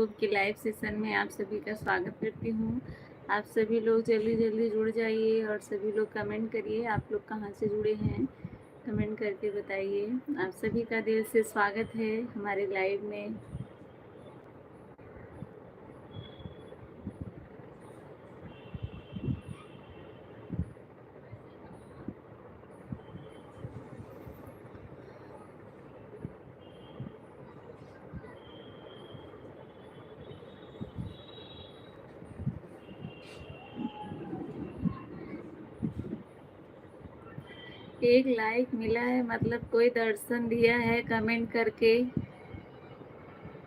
Horoscope के live session में आप सभी का स्वागत करती हूँ। आप सभी लोग जल्दी जल्दी जुड़ जाइए और सभी लोग कमेंट करिए आप लोग कहाँ से जुड़े हैं, कमेंट करके बताइए। आप सभी का दिल से स्वागत है हमारे लाइव में। एक लाइक मिला है मतलब कोई दर्शन दिया है। कमेंट करके,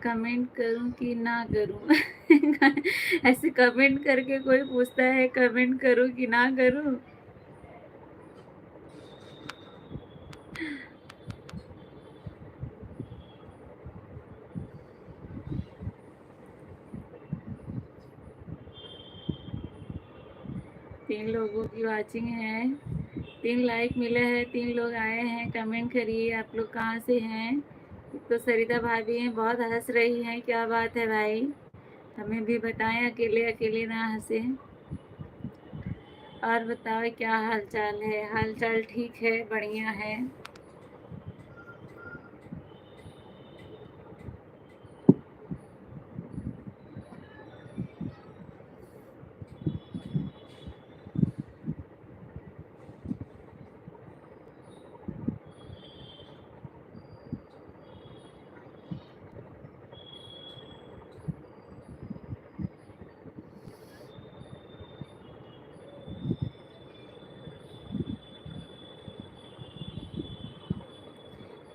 कमेंट करूं कि ना करूं? ऐसे कमेंट करके कोई पूछता है कमेंट करूं कि ना करूं? 3 लोगों की वॉचिंग है, 3 लाइक मिले हैं, 3 लोग आए हैं। कमेंट करिए आप लोग कहाँ से हैं। एक तो सरिता भाभी हैं, बहुत हंस रही हैं, क्या बात है भाई? हमें भी बताएं, अकेले अकेले ना हंसे। और बताओ क्या हाल चाल है? हाल चाल ठीक है, बढ़िया है।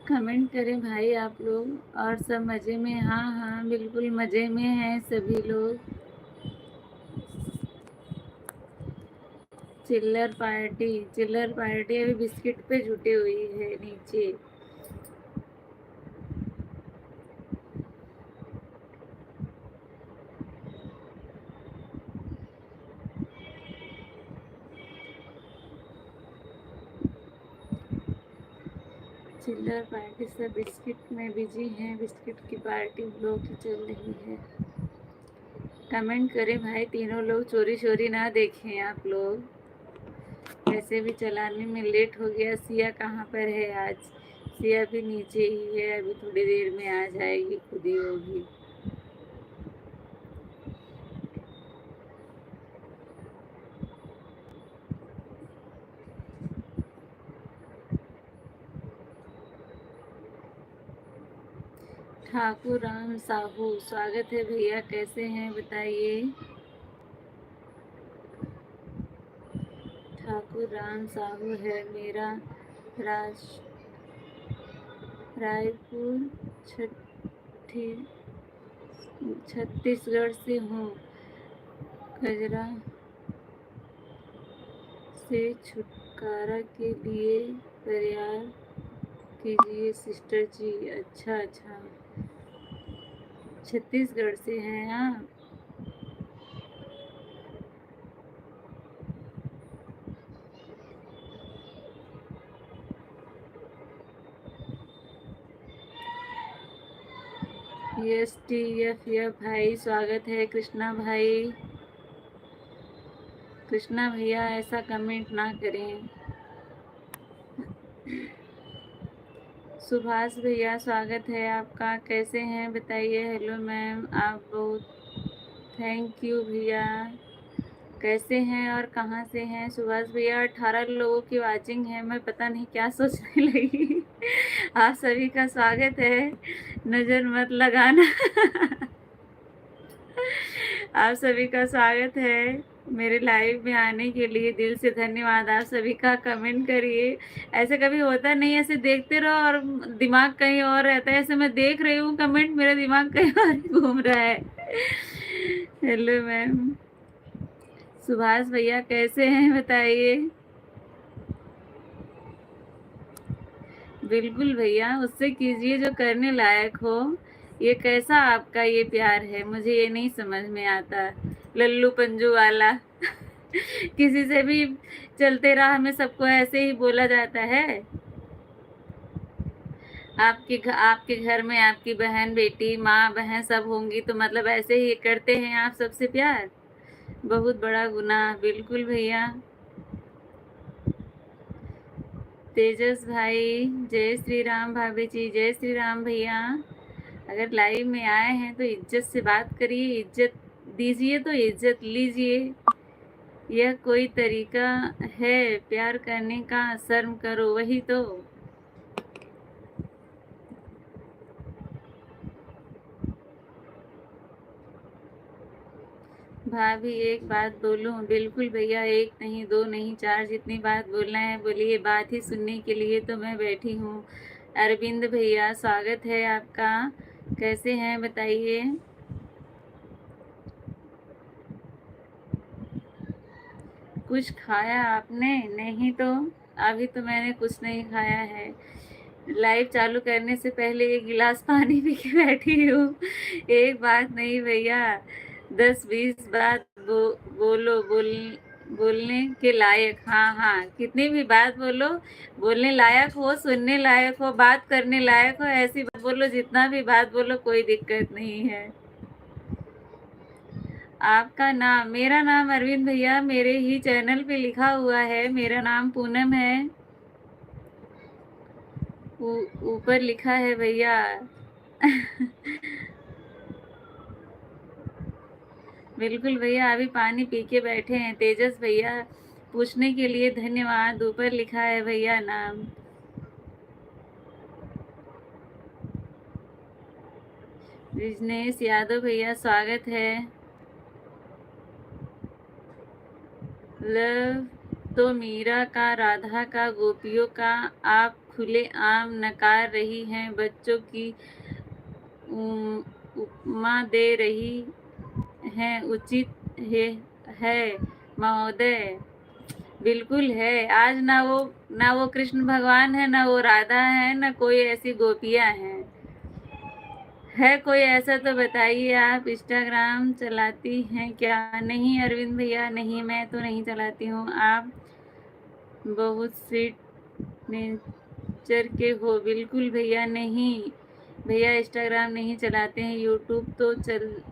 कमेंट करें भाई आप लोग। और सब मज़े में? हाँ हाँ बिल्कुल मज़े में हैं सभी लोग। चिल्लर पार्टी अभी बिस्किट पे जुटी हुई है नीचे। चिल्लर पार्टी सब बिस्किट में बिजी हैं, बिस्किट की पार्टी लोग की चल रही है। कमेंट करें भाई, तीनों लोग चोरी चोरी ना देखें आप लोग। वैसे भी चलाने में लेट हो गया। सिया कहाँ पर है आज? सिया भी नीचे ही है, अभी थोड़ी देर में आ जाएगी, खुद ही होगी। ठाकुर राम साहू स्वागत है भैया, कैसे हैं बताइए। ठाकुर राम साहू है मेरा। राज रायपुर छत्तीसगढ़ से हूँ। खजरा से छुटकारा के लिए प्रयास कीजिए सिस्टर जी। अच्छा अच्छा, छत्तीसगढ़ से हैं आप? STF भाई स्वागत है। कृष्णा भाई, कृष्णा भैया ऐसा कमेंट ना करें। सुभाष भैया स्वागत है आपका, कैसे हैं बताइए। हेलो मैम, आप बहुत थैंक यू भैया। कैसे हैं और कहाँ से हैं? सुभाष भैया 18 लोगों की वाचिंग है, मैं पता नहीं क्या सोचने लगी। आप सभी का स्वागत है, नज़र मत लगाना। आप सभी का स्वागत है मेरे लाइव में आने के लिए, दिल से धन्यवाद आप सभी का। कमेंट करिए, ऐसे कभी होता नहीं, ऐसे देखते रहो और दिमाग कहीं और रहता है। ऐसे मैं देख रही हूँ कमेंट, मेरा दिमाग कहीं और घूम रहा है। Hello ma'am. सुभाष भैया कैसे हैं बताइए। बिल्कुल भैया, उससे कीजिए जो करने लायक हो। ये कैसा आपका ये प्यार है, मुझे ये नहीं समझ में आता। लल्लू पंजू वाला। किसी से भी चलते राह में सबको ऐसे ही बोला जाता है। आपके घर में आपकी बहन बेटी माँ बहन सब होंगी तो मतलब ऐसे ही करते हैं आप सबसे प्यार? बहुत बड़ा गुनाह, बिल्कुल भैया। तेजस भाई, जय श्री राम। भाभी जी, जय श्री राम भैया। अगर लाइव में आए हैं तो इज्जत से बात करिए, इज्जत दीजिए तो इज्जत लीजिए। यह कोई तरीका है प्यार करने का? शर्म करो। वही तो। भाभी एक बात बोलूं? बिल्कुल भैया, एक नहीं दो नहीं चार, जितनी बात बोलना है बोलिए। बात ही सुनने के लिए तो मैं बैठी हूँ। अरविंद भैया, स्वागत है आपका। कैसे हैं बताइए? कुछ खाया आपने? नहीं तो। अभी तो मैंने कुछ नहीं खाया है। लाइव चालू करने से पहले एक गिलास पानी पी के बैठी हूँ। एक बात नहीं भैया, 10-20 बात बोलो। बोलने के लायक। हाँ हाँ, कितनी भी बात बोलो, बोलने लायक हो, सुनने लायक हो, बात करने लायक हो, ऐसी बात बोलो। जितना भी बात बोलो, कोई दिक्कत नहीं है। आपका नाम? मेरा नाम अरविंद भैया, मेरे ही चैनल पे लिखा हुआ है। मेरा नाम पूनम है। ऊपर लिखा है भैया। बिल्कुल भैया, अभी पानी पी के बैठे हैं। तेजस भैया, पूछने के लिए धन्यवाद। ऊपर लिखा है भैया नाम। बिजनेस यादव भैया, स्वागत है। लव तो मीरा का, राधा का, गोपियों का आप खुले आम नकार रही हैं। बच्चों की उपमा दे रही हैं। उचित है महोदय। बिल्कुल है। आज ना वो कृष्ण भगवान है, ना वो राधा है, ना कोई ऐसी गोपियां हैं। है कोई ऐसा तो बताइए। आप इंस्टाग्राम चलाती हैं क्या? नहीं अरविंद भैया, नहीं, मैं तो नहीं चलाती हूँ। आप बहुत स्वीट नेचर के हो। बिल्कुल भैया, नहीं भैया, इंस्टाग्राम नहीं चलाते हैं। यूट्यूब तो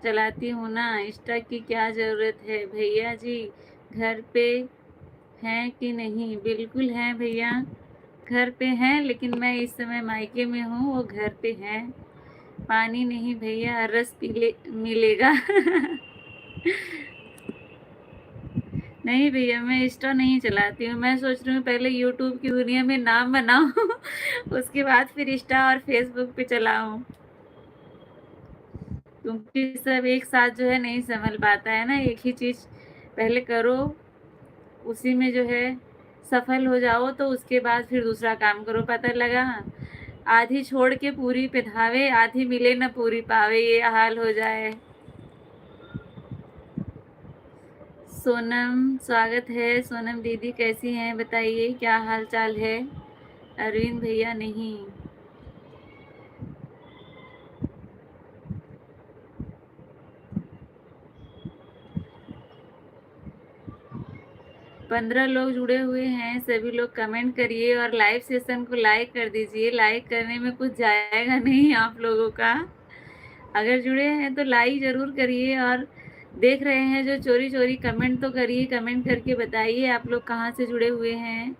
चलाती हूँ ना। इंस्टा की क्या ज़रूरत है भैया जी? घर पे हैं कि नहीं? बिल्कुल हैं भैया, घर पे हैं, लेकिन मैं इस समय मायके में हूँ। वो घर पे हैं। पानी नहीं भैया, रस पीले मिलेगा। नहीं भैया, मैं इंस्टा नहीं चलाती हूँ। मैं सोच रही हूँ पहले यूट्यूब की दुनिया में नाम बनाऊँ, उसके बाद फिर इंस्टा और फेसबुक पे चलाऊँ। क्योंकि सब एक साथ जो है नहीं संभल पाता है ना। एक ही चीज़ पहले करो, उसी में जो है सफल हो जाओ, तो उसके बाद फिर दूसरा काम करो। पता लगा आधी छोड़ के पूरी पे धावे, आधी मिले न पूरी पावे, ये हाल हो जाए। सोनम, स्वागत है। सोनम दीदी कैसी हैं बताइए, क्या हाल चाल है? अरविंद भैया, नहीं। 15 लोग जुड़े हुए हैं। सभी लोग कमेंट करिए और लाइव सेशन को लाइक कर दीजिए। लाइक करने में कुछ जाएगा नहीं आप लोगों का। अगर जुड़े हैं तो लाइक ज़रूर करिए, और देख रहे हैं जो चोरी चोरी कमेंट तो करिए। कमेंट करके बताइए आप लोग कहाँ से जुड़े हुए हैं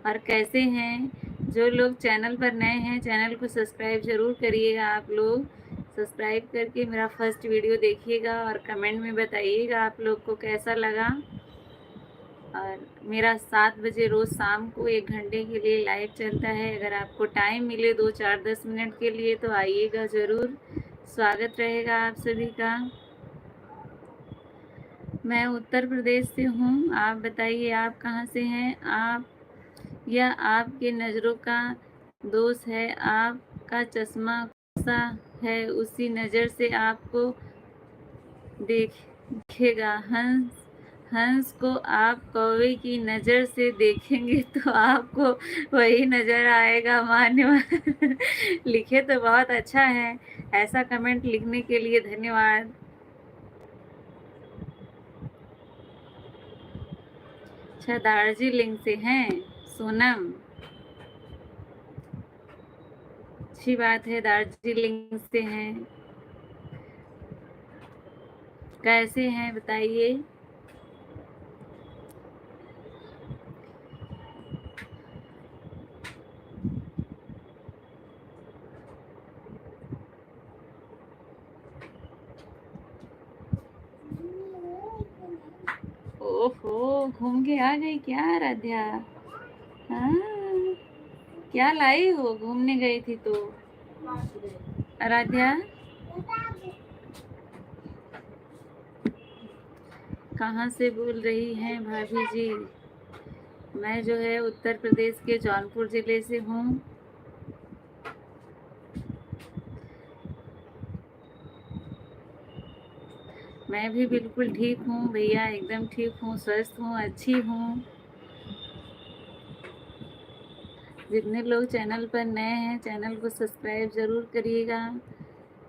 और कैसे हैं। जो लोग चैनल पर नए हैं, चैनल को सब्सक्राइब ज़रूर करिएगा। आप लोग सब्सक्राइब करके मेरा फर्स्ट वीडियो देखिएगा और कमेंट में बताइएगा आप लोग को कैसा लगा। और मेरा 7 बजे रोज़ शाम को 1 घंटे के लिए लाइव चलता है। अगर आपको टाइम मिले 2-4-10 मिनट के लिए तो आइएगा ज़रूर। स्वागत रहेगा आप सभी का। मैं उत्तर प्रदेश से हूँ। आप बताइए आप कहाँ से हैं? आप या आपके नज़रों का दोष है? आपका चश्मा सा है, उसी नज़र से आपको देखेगा। हंस को आप कौवे की नज़र से देखेंगे तो आपको वही नज़र आएगा। मान्यवर। लिखे तो बहुत अच्छा है। ऐसा कमेंट लिखने के लिए धन्यवाद। अच्छा, दार्जिलिंग से हैं सोनम। अच्छी बात है, दार्जिलिंग से हैं। कैसे हैं बताइए। ओहो, घूम के आ गई क्या आराध्या? हाँ, क्या लाई हो? घूमने गई थी तो। आराध्या, कहाँ से बोल रही हैं भाभी जी? मैं जो है उत्तर प्रदेश के जौनपुर जिले से हूँ। मैं भी बिल्कुल ठीक हूँ भैया, एकदम ठीक हूँ, स्वस्थ हूँ, अच्छी हूँ। जितने लोग चैनल पर नए हैं, चैनल को सब्सक्राइब ज़रूर करिएगा।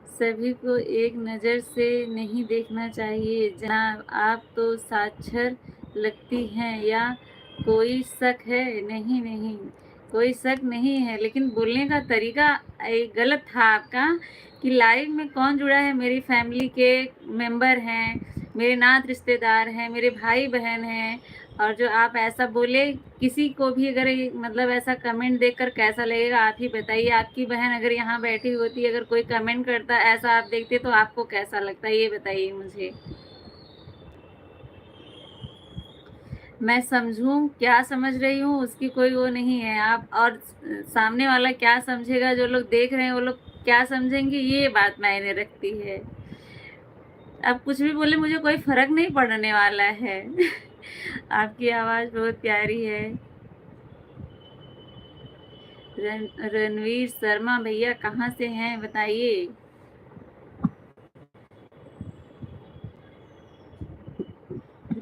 सभी को एक नज़र से नहीं देखना चाहिए जनाब, आप तो साक्षर लगती हैं। या कोई शक है? नहीं नहीं, कोई शक नहीं है, लेकिन बोलने का तरीका गलत था आपका। कि लाइव में कौन जुड़ा है? मेरी फैमिली के मेंबर हैं, मेरे नात रिश्तेदार हैं, मेरे भाई बहन हैं। और जो आप ऐसा बोले, किसी को भी अगर मतलब ऐसा कमेंट देखकर कैसा लगेगा आप ही बताइए। आपकी बहन अगर यहाँ बैठी होती, अगर कोई कमेंट करता ऐसा आप देखते तो आपको कैसा लगता, ये बताइए मुझे। मैं समझूं, क्या समझ रही हूँ उसकी कोई वो नहीं है। आप और सामने वाला क्या समझेगा, जो लोग देख रहे हैं वो लोग क्या समझेंगे, ये बात मायने रखती है। अब कुछ भी बोले मुझे कोई फर्क नहीं पड़ने वाला है। आपकी आवाज़ बहुत प्यारी है। रणवीर शर्मा भैया कहाँ से हैं बताइए।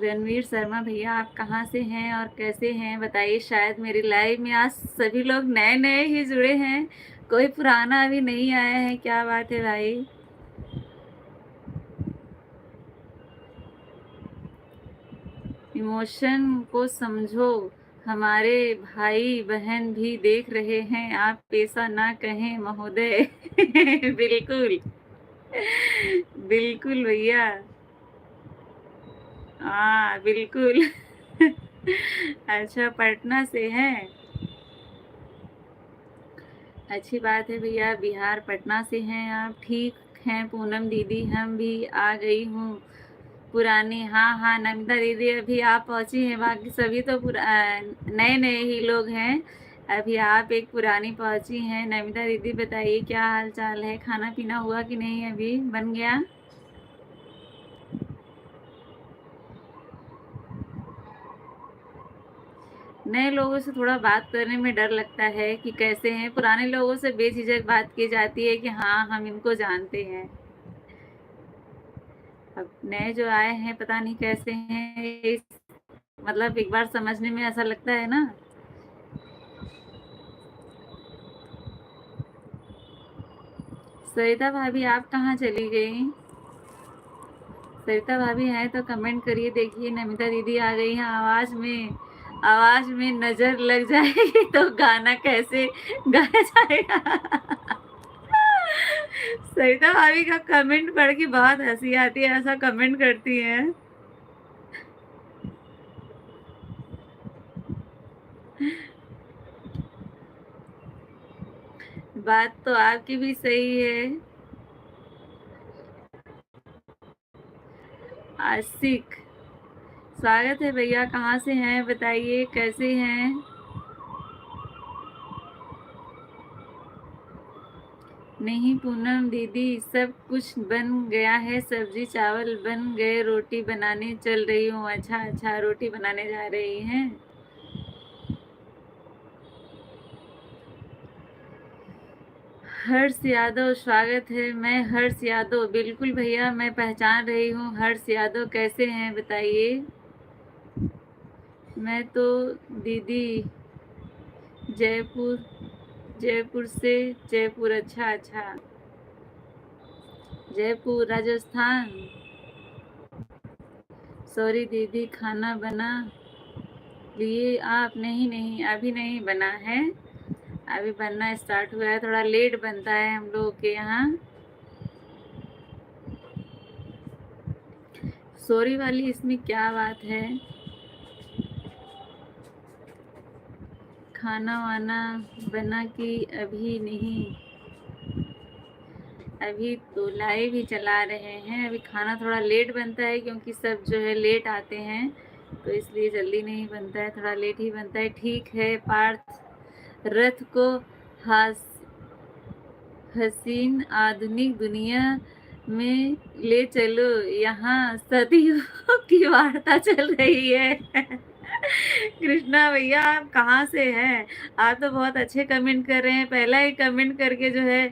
रणवीर शर्मा भैया आप कहाँ से हैं और कैसे हैं बताइए। शायद मेरी लाइव में आज सभी लोग नए नए ही जुड़े हैं, कोई पुराना अभी नहीं आया है। क्या बात है भाई। इमोशन को समझो, हमारे भाई बहन भी देख रहे हैं, आप ऐसा ना कहें महोदय। बिल्कुल बिल्कुल भैया, हाँ बिल्कुल। अच्छा, पटना से हैं। अच्छी बात है भैया, बिहार पटना से हैं आप। ठीक हैं पूनम दीदी, हम भी आ गई हूँ पुरानी। हाँ हाँ नमिता दीदी, अभी आप पहुँची हैं, बाकी सभी तो नए नए ही लोग हैं। अभी आप एक पुरानी पहुँची हैं। नमिता दीदी बताइए क्या हाल चाल है, खाना पीना हुआ कि नहीं, अभी बन गया? नए लोगों से थोड़ा बात करने में डर लगता है कि कैसे हैं। पुराने लोगों से बेझिझक बात की जाती है कि हाँ हम इनको जानते हैं। अब नए जो आए हैं पता नहीं कैसे हैं, मतलब एक बार समझने में ऐसा लगता है ना। सरिता भाभी आप कहाँ चली गई? सरिता भाभी हैं तो कमेंट करिए। देखिए नमिता दीदी आ गई हैं। आवाज में नजर लग जाएगी तो गाना कैसे गाया जाएगा। सरिता भाभी का कमेंट पढ़ के बहुत हंसी आती है, ऐसा कमेंट करती हैं। बात तो आपकी भी सही है। आशिक, स्वागत है भैया, कहाँ से हैं बताइए, कैसे हैं? नहीं पूनम दीदी, सब कुछ बन गया है, सब्जी चावल बन गए, रोटी बनाने चल रही हूँ। अच्छा अच्छा, रोटी बनाने जा रही हैं। हर्ष यादव स्वागत है। मैं हर्ष यादव, बिल्कुल भैया मैं पहचान रही हूँ। हर्ष यादव कैसे हैं बताइए। मैं तो दीदी जयपुर, जयपुर से। जयपुर, अच्छा अच्छा, जयपुर राजस्थान। सॉरी दीदी, खाना बना लिए आप? नहीं नहीं, अभी नहीं बना है। अभी बनना स्टार्ट हुआ है, थोड़ा लेट बनता है हम लोगों के यहाँ। सॉरी वाली इसमें क्या बात है? खाना वाना बना कि अभी नहीं? अभी तो लाइव ही चला रहे हैं। अभी खाना थोड़ा लेट बनता है क्योंकि सब जो है लेट आते हैं, तो इसलिए जल्दी नहीं बनता है, थोड़ा लेट ही बनता है। ठीक है पार्थ, रथ को हास हसीन आधुनिक दुनिया में ले चलो, यहाँ सदियों की वार्ता चल रही है। कृष्णा भैया आप कहाँ से हैं? आप तो बहुत अच्छे कमेंट कर रहे हैं, पहला ही कमेंट करके जो है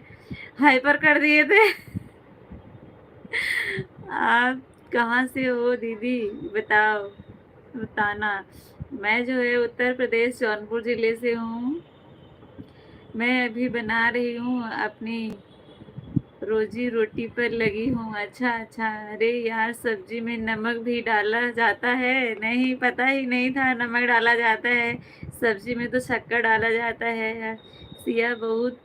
हाइपर कर दिए थे। आप कहाँ से हो दीदी, बताओ, बताना। मैं जो है उत्तर प्रदेश जौनपुर जिले से हूँ। मैं अभी बना रही हूँ, अपनी रोजी रोटी पर लगी हूँ। अच्छा अच्छा, अरे यार सब्जी में नमक भी डाला जाता है? नहीं, पता ही नहीं था नमक डाला जाता है सब्जी में, तो शक्कर डाला जाता है यार। सिया बहुत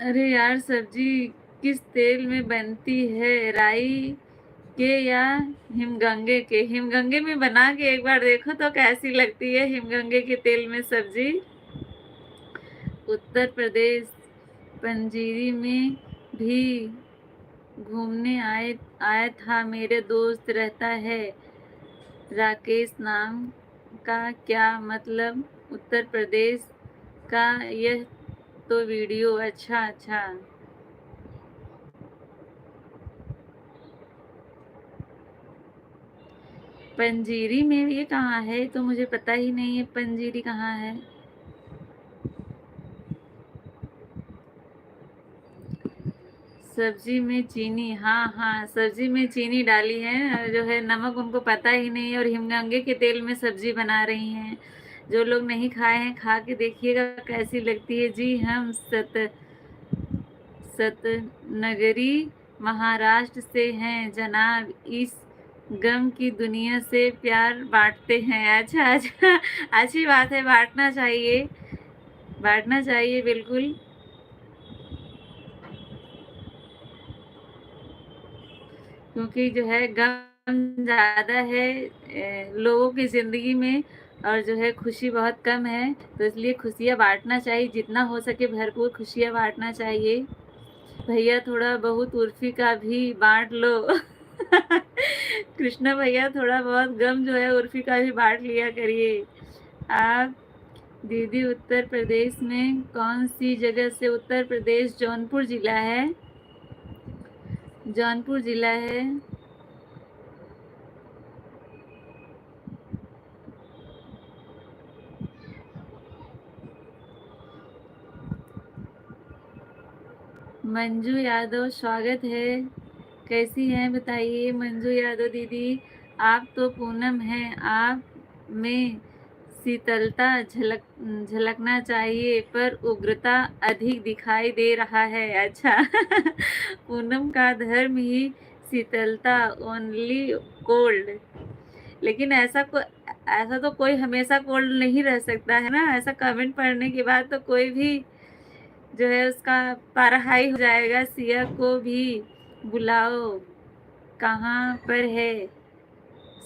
अरे यार सब्जी किस तेल में बनती है, राई के या हिमगंगे के? हिमगंगे में बना के एक बार देखो तो कैसी लगती है हिमगंगे के तेल में सब्जी। उत्तर प्रदेश पंजीरी में भी घूमने आया था, मेरे दोस्त रहता है राकेश नाम का। क्या मतलब उत्तर प्रदेश का? यह तो वीडियो। अच्छा अच्छा, पंजीरी में ये कहाँ है? तो मुझे पता ही नहीं है पंजीरी कहाँ है। सब्जी में चीनी, हाँ हाँ, सब्जी में चीनी डाली है, जो है नमक उनको पता ही नहीं है, और हिमगंगे के तेल में सब्जी बना रही हैं। जो लोग नहीं खाए हैं खा के देखिएगा कैसी लगती है। जी हम सतनगरी महाराष्ट्र से हैं जनाब, इस गम की दुनिया से प्यार बांटते हैं। अच्छा अच्छा, अच्छी बात है, बांटना चाहिए, बांटना चाहिए बिल्कुल। क्योंकि जो है गम ज़्यादा है लोगों की ज़िंदगी में, और जो है खुशी बहुत कम है, तो इसलिए खुशियाँ बांटना चाहिए, जितना हो सके भरपूर खुशियाँ बांटना चाहिए। भैया थोड़ा बहुत उर्फी का भी बांट लो। कृष्णा भैया थोड़ा बहुत गम जो है उर्फी का भी बांट लिया करिए आप। दीदी उत्तर प्रदेश में कौन सी जगह से? उत्तर प्रदेश जौनपुर जिला है, जौनपुर जिला है। मंजू यादव स्वागत है, कैसी हैं बताइए मंजू यादव दीदी। आप तो पूनम हैं, आप में शीतलता झलकना चाहिए, पर उग्रता अधिक दिखाई दे रहा है। अच्छा। पूनम का धर्म ही शीतलता, ओनली कोल्ड। लेकिन ऐसा तो कोई हमेशा कोल्ड नहीं रह सकता है ना। ऐसा कमेंट पढ़ने के बाद तो कोई भी जो है उसका पारा हाई हो जाएगा। सिया को भी बुलाओ, कहाँ पर है?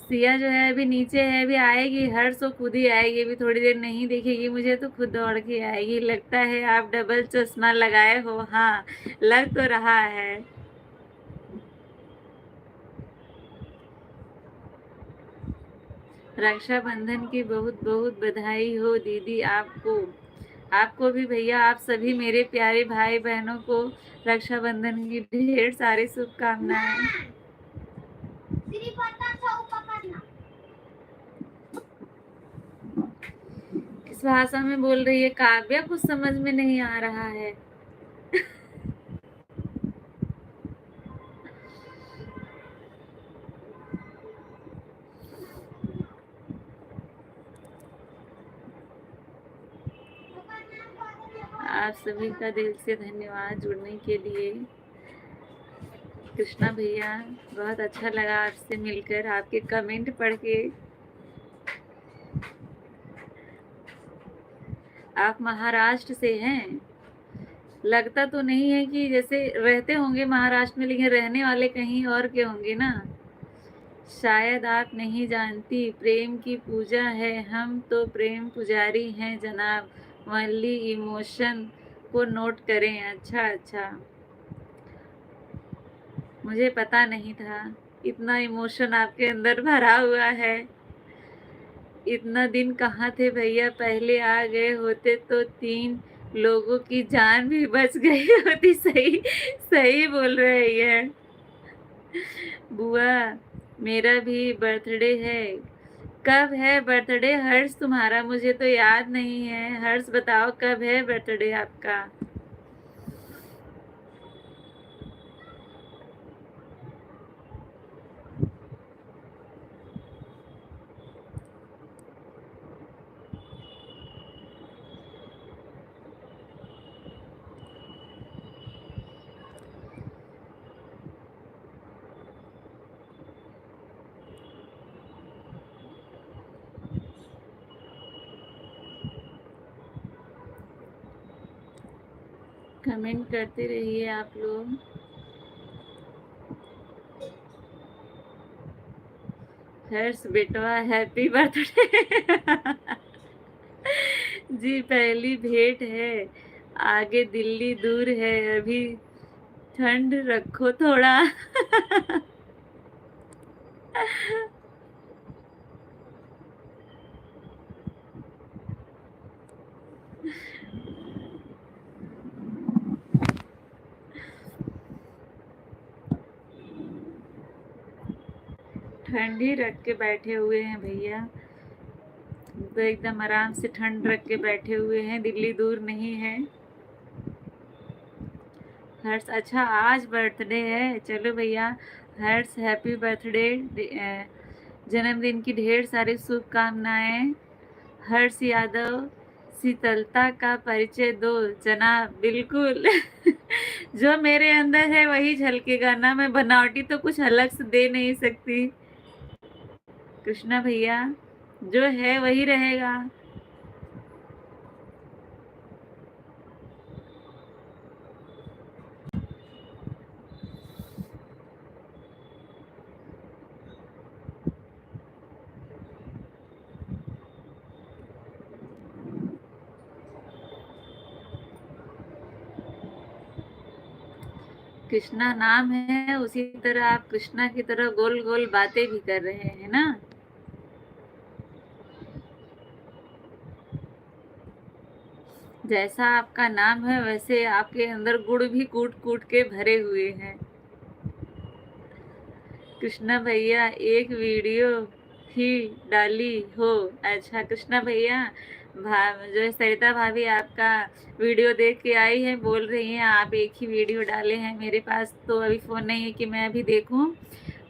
सिया जो है अभी नीचे है, अभी आएगी, हर सो खुद ही आएगी, अभी थोड़ी देर नहीं देखेगी मुझे तो खुद दौड़ के आएगी। लगता है आप डबल चश्मा लगाए हो। हाँ, लग तो रहा है। रक्षाबंधन की बहुत बहुत बधाई हो दीदी आपको। आपको भी भैया, आप सभी मेरे प्यारे भाई बहनों को रक्षाबंधन की ढेर सारी शुभकामनाएं। किस भाषा में बोल रही है काव्या? कुछ समझ में नहीं आ रहा है। आप सभी का दिल से धन्यवाद जुड़ने के लिए। कृष्णा भैया, बहुत अच्छा लगा आपसे मिलकर, आपके कमेंट पढ़ के। आप महाराष्ट्र से हैं? लगता तो नहीं है कि जैसे रहते होंगे महाराष्ट्र में, लेकिन रहने वाले कहीं और के होंगे ना। शायद आप नहीं जानती, प्रेम की पूजा है, हम तो प्रेम पुजारी हैं जनाब। वनली इमोशन को नोट करें। अच्छा अच्छा, मुझे पता नहीं था इतना इमोशन आपके अंदर भरा हुआ है। इतना दिन कहाँ थे भैया, पहले आ गए होते तो 3 लोगों की जान भी बच गई होती। सही सही बोल रही है बुआ। मेरा भी बर्थडे है। कब है बर्थडे हर्ष तुम्हारा? मुझे तो याद नहीं है। हर्ष बताओ कब है बर्थडे आपका? कमेंट करते रहिए आप लोग। हर्ष बेटवा हैप्पी बर्थडे। जी पहली भेंट है, आगे दिल्ली दूर है, अभी ठंड रखो थोड़ा। ठंड ही रख के बैठे हुए हैं भैया, तो एकदम आराम से ठंड रख के बैठे हुए हैं, दिल्ली दूर नहीं है। हर्ष अच्छा आज बर्थडे है, चलो भैया हर्ष हैप्पी बर्थडे, जन्मदिन की ढेर सारी शुभकामनाएं। हर्ष यादव, शीतलता का परिचय दो जनाब। बिल्कुल। जो मेरे अंदर है वही झलकेगा ना, मैं बनावटी तो कुछ अलग से दे नहीं सकती। कृष्णा भैया, जो है वही रहेगा। कृष्णा नाम है, उसी तरह आप कृष्णा की तरह गोल गोल बातें भी कर रहे हैं ना। जैसा आपका नाम है वैसे आपके अंदर गुड़ भी कूट कूट के भरे हुए हैं। कृष्णा भैया एक वीडियो ही डाली हो? अच्छा कृष्णा भैया, जो है सरिता भाभी आपका वीडियो देख के आई है, बोल रही हैं आप एक ही वीडियो डाले हैं। मेरे पास तो अभी फ़ोन नहीं है कि मैं अभी देखूं।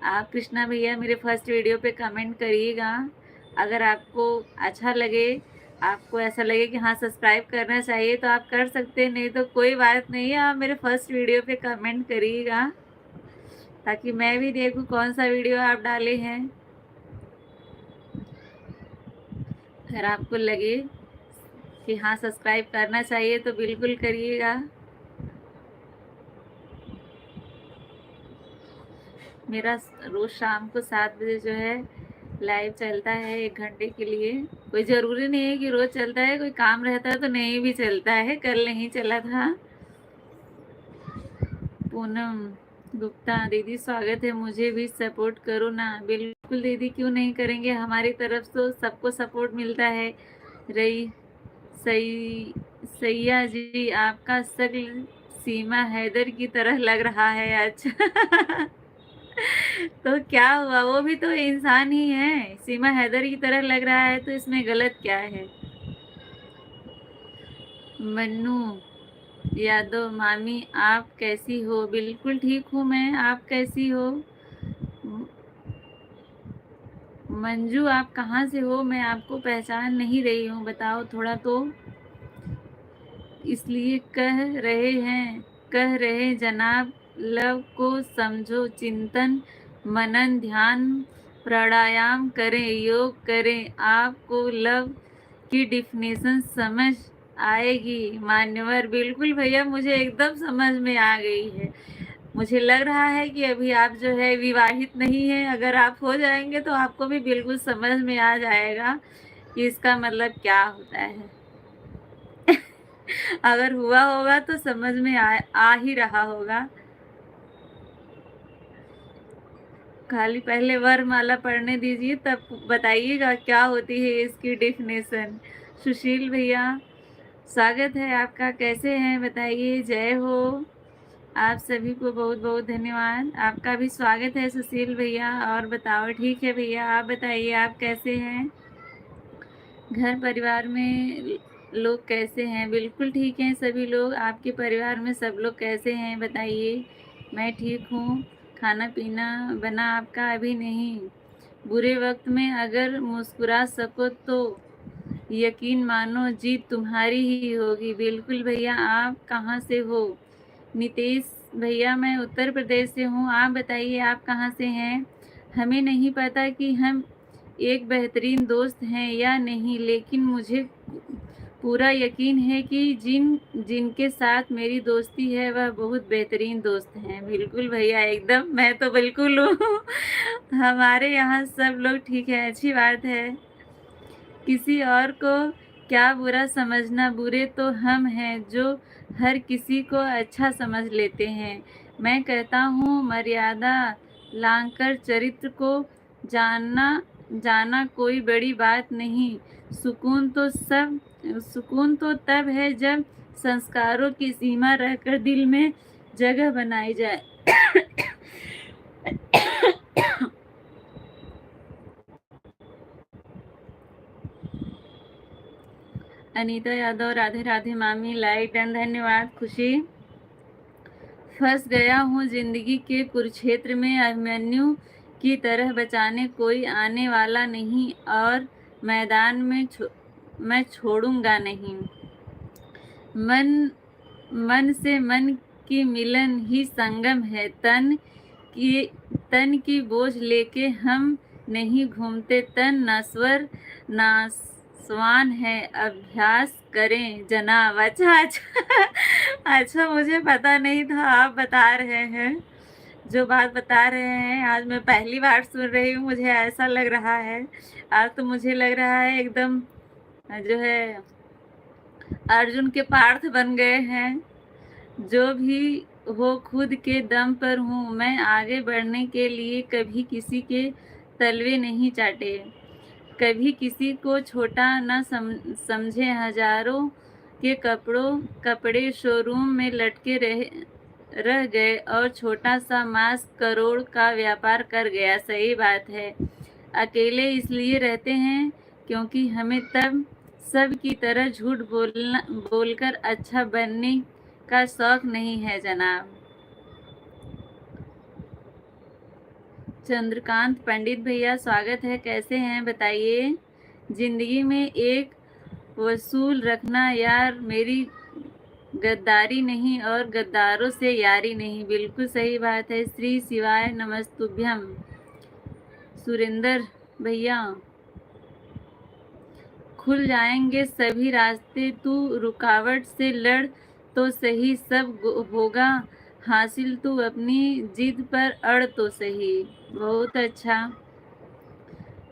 आप कृष्णा भैया मेरे फर्स्ट वीडियो पे कमेंट करिएगा। अगर आपको अच्छा लगे, आपको ऐसा लगे कि हाँ सब्सक्राइब करना चाहिए तो आप कर सकते हैं, नहीं तो कोई बात नहीं है, आप मेरे फर्स्ट वीडियो पे कमेंट करिएगा ताकि मैं भी देखूं कौन सा वीडियो आप डाले हैं। अगर आपको लगे कि हाँ सब्सक्राइब करना चाहिए तो बिल्कुल करिएगा। मेरा रोज़ शाम को 7 बजे जो है लाइव चलता है 1 घंटे के लिए। कोई ज़रूरी नहीं है कि रोज़ चलता है, कोई काम रहता है तो नहीं भी चलता है। कल नहीं चला था। पूनम गुप्ता दीदी स्वागत है, मुझे भी सपोर्ट करो ना। बिल्कुल दीदी, क्यों नहीं करेंगे, हमारी तरफ से सबको सपोर्ट मिलता है। रही सही सैया जी, आपका शक्ल सीमा हैदर की तरह लग रहा है। अच्छा। तो क्या हुआ, वो भी तो इंसान ही है। सीमा हैदर की तरह लग रहा है तो इसमें गलत क्या है? मन्नू यादव मामी, आप कैसी हो? बिल्कुल ठीक हूँ मैं, आप कैसी हो? मंजू आप कहाँ से हो? मैं आपको पहचान नहीं रही हूँ, बताओ थोड़ा तो। इसलिए कह रहे हैं, कह रहे जनाब लव को समझो, चिंतन मनन ध्यान प्राणायाम करें, योग करें, आपको लव की डिफिनेशन समझ आएगी। मान्यवर बिल्कुल भैया, मुझे एकदम समझ में आ गई है। मुझे लग रहा है कि अभी आप जो है विवाहित नहीं हैं, अगर आप हो जाएंगे तो आपको भी बिल्कुल समझ में आ जाएगा कि इसका मतलब क्या होता है। अगर हुआ होगा तो समझ में आ ही रहा होगा। खाली पहले वरमाला पढ़ने दीजिए, तब बताइएगा क्या होती है इसकी डेफिनेशन। सुशील भैया स्वागत है आपका, कैसे हैं बताइए। जय हो, आप सभी को बहुत बहुत धन्यवाद। आपका भी स्वागत है सुशील भैया। और बताओ, ठीक है भैया, आप बताइए आप कैसे हैं, घर परिवार में लोग कैसे हैं। बिल्कुल ठीक हैं सभी लोग। आपके परिवार में सब लोग कैसे हैं बताइए। मैं ठीक हूँ। खाना पीना बना आपका? अभी नहीं। बुरे वक्त में अगर मुस्कुरा सको तो यकीन मानो जीत तुम्हारी ही होगी। बिल्कुल भैया। आप कहाँ से हो? नितेश भैया मैं उत्तर प्रदेश से हूँ। आप बताइए आप कहाँ से हैं। हमें नहीं पता कि हम एक बेहतरीन दोस्त हैं या नहीं, लेकिन मुझे पूरा यकीन है कि जिनके साथ मेरी दोस्ती है वह बहुत बेहतरीन दोस्त हैं। बिल्कुल भैया एकदम, मैं तो बिल्कुल हूँ। हमारे यहाँ सब लोग ठीक है, अच्छी बात है। किसी और को क्या बुरा समझना, बुरे तो हम हैं जो हर किसी को अच्छा समझ लेते हैं। मैं कहता हूँ मर्यादा लांघकर चरित्र को जानना जाना कोई बड़ी बात नहीं। सुकून तो तब है जब संस्कारों की सीमा रहकर दिल में जगह बनाई जाए। अनीता यादव राधे राधे मामी, लाइक डन, धन्यवाद। खुशी फंस गया हूँ जिंदगी के कुरुक्षेत्र में, अभिमन्यु की तरह बचाने कोई आने वाला नहीं और मैदान में मैं छोड़ूंगा नहीं। मन से मन की मिलन ही संगम है। तन की बोझ लेके हम नहीं घूमते, तन नश्वर नासवान है, अभ्यास करें जनाब। अच्छा अच्छा। अच्छा, मुझे पता नहीं था आप बता रहे हैं। जो बात बता रहे हैं आज मैं पहली बार सुन रही हूँ, मुझे ऐसा लग रहा है। आज तो मुझे लग रहा है एकदम जो है अर्जुन के पार्थ बन गए हैं। जो भी हो खुद के दम पर हूँ मैं, आगे बढ़ने के लिए कभी किसी के तलवे नहीं चाटे, कभी किसी को छोटा न समझे। हजारों के कपड़े शोरूम में लटके रह गए और छोटा सा मास्क करोड़ का व्यापार कर गया। सही बात है। अकेले इसलिए रहते हैं क्योंकि हमें तब सब की तरह झूठ बोलकर अच्छा बनने का शौक नहीं है जनाब। चंद्रकांत पंडित भैया स्वागत है, कैसे हैं बताइए। जिंदगी में एक वसूल रखना यार, मेरी गद्दारी नहीं और गद्दारों से यारी नहीं। बिल्कुल सही बात है। श्री शिवाय नमस्तुभ्यम। सुरेंद्र भैया खुल जाएंगे सभी रास्ते, तू रुकावट से लड़ तो सही, सब होगा हासिल, तू अपनी जिद पर अड़ तो सही। बहुत अच्छा।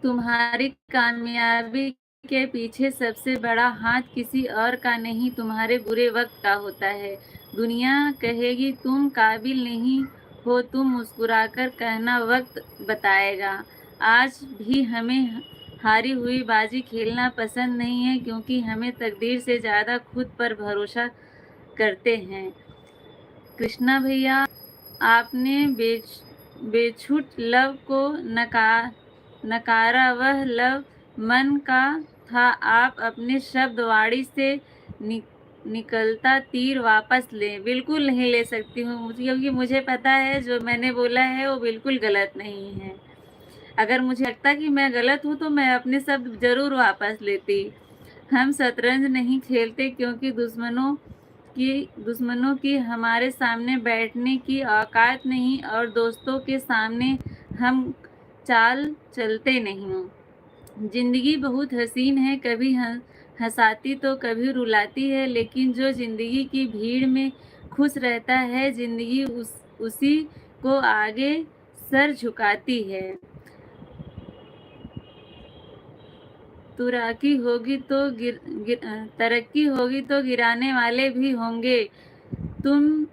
तुम्हारी कामयाबी के पीछे सबसे बड़ा हाथ किसी और का नहीं, तुम्हारे बुरे वक्त का होता है। दुनिया कहेगी तुम काबिल नहीं हो, तुम मुस्कुराकर कहना वक्त बताएगा। आज भी हमें हारी हुई बाजी खेलना पसंद नहीं है, क्योंकि हमें तकदीर से ज़्यादा खुद पर भरोसा करते हैं। कृष्णा भैया आपने बेछूट लव को नकारा, वह लव मन का था। आप अपने शब्दवाणी से निकलता तीर वापस लें। बिल्कुल नहीं ले सकती हूँ, क्योंकि मुझे पता है जो मैंने बोला है वो बिल्कुल गलत नहीं है। अगर मुझे लगता कि मैं गलत हूँ तो मैं अपने शब्द जरूर वापस लेती। हम शतरंज नहीं खेलते क्योंकि दुश्मनों की हमारे सामने बैठने की औकात नहीं, और दोस्तों के सामने हम चाल चलते नहीं। जिंदगी बहुत हसीन है, कभी हंसाती तो कभी रुलाती है, लेकिन जो जिंदगी की भीड़ में खुश रहता है, जिंदगी उसी को आगे सर झुकाती है। तुराकी होगी तो तरक्की होगी तो गिराने वाले भी होंगे, तुम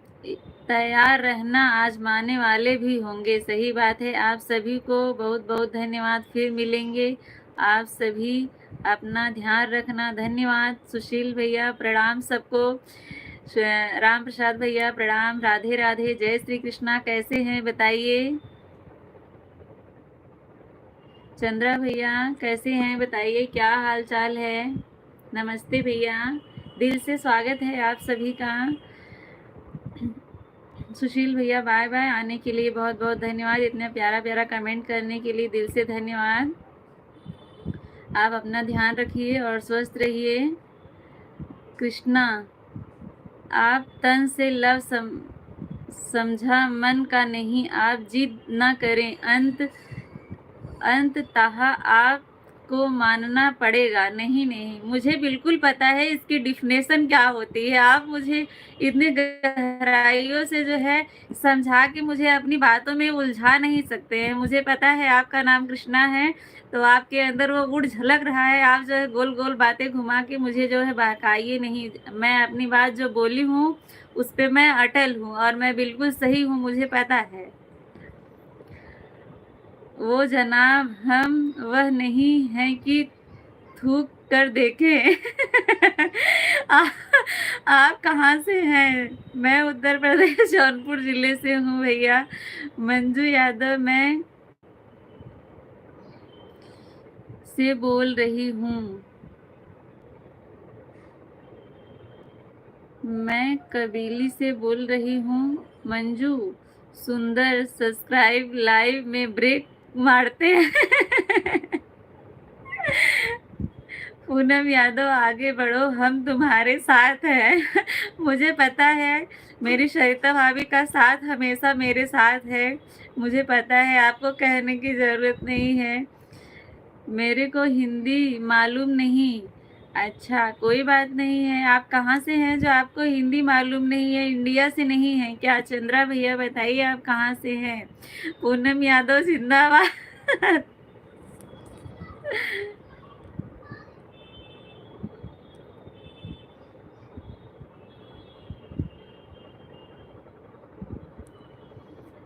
तैयार रहना, आजमाने वाले भी होंगे। सही बात है। आप सभी को बहुत बहुत धन्यवाद। फिर मिलेंगे। आप सभी अपना ध्यान रखना। धन्यवाद। सुशील भैया प्रणाम सबको। राम प्रसाद भैया प्रणाम। राधे राधे। जय श्री कृष्णा। कैसे हैं बताइए। चंद्रा भैया कैसे हैं बताइए, क्या हाल चाल है। नमस्ते भैया, दिल से स्वागत है आप सभी का। सुशील भैया बाय बाय। आने के लिए बहुत बहुत धन्यवाद। इतना प्यारा प्यारा कमेंट करने के लिए दिल से धन्यवाद। आप अपना ध्यान रखिए और स्वस्थ रहिए। कृष्णा, आप तन से लव समझा मन का नहीं, आप जिद ना करें, अंततः आपको मानना पड़ेगा। नहीं नहीं, मुझे बिल्कुल पता है इसकी डिफिनेशन क्या होती है। आप मुझे इतने गहराइयों से जो है समझा के मुझे अपनी बातों में उलझा नहीं सकते हैं। मुझे पता है आपका नाम कृष्णा है, तो आपके अंदर वो गुड़ झलक रहा है। आप जो है गोल गोल बातें घुमा के मुझे जो है बहकाइए नहीं। मैं अपनी बात जो बोली हूँ उस पर मैं अटल हूँ और मैं बिल्कुल सही हूँ, मुझे पता है। वो जनाब हम वह नहीं हैं कि थूक कर देखें। आ, आप कहाँ से हैं। मैं उत्तर प्रदेश जौनपुर जिले से हूँ भैया। मंजू यादव मैं से बोल रही हूँ। मैं कबीली से बोल रही हूँ। मंजू सुंदर सब्सक्राइब लाइव में ब्रेक मारते हैं। पूनम यादव आगे बढ़ो, हम तुम्हारे साथ हैं। मुझे पता है मेरी शरीता भाभी का साथ हमेशा मेरे साथ है। मुझे पता है, आपको कहने की ज़रूरत नहीं है। मेरे को हिंदी मालूम नहीं। अच्छा कोई बात नहीं है। आप कहाँ से हैं जो आपको हिंदी मालूम नहीं है। इंडिया से नहीं है क्या। चंद्रा भैया बताइए आप कहाँ से हैं। पूनम यादव जिंदाबाद।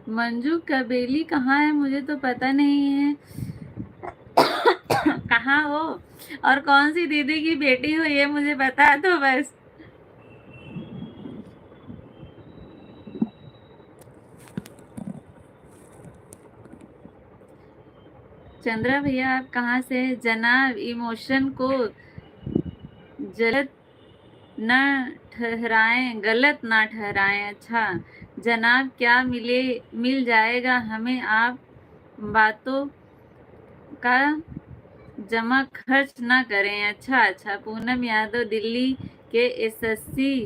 मंजू कबेली कहाँ है, मुझे तो पता नहीं है। कहाँ हो और कौन सी दीदी की बेटी हो, ये मुझे बता दो बस। चंद्रा भैया आप कहाँ से। जनाब इमोशन को गलत ना ठहराएं, गलत ना ठहराएं। अच्छा जनाब क्या मिल जाएगा हमें, आप बातों का जमा खर्च ना करें। अच्छा पूनम यादव दिल्ली के एसएससी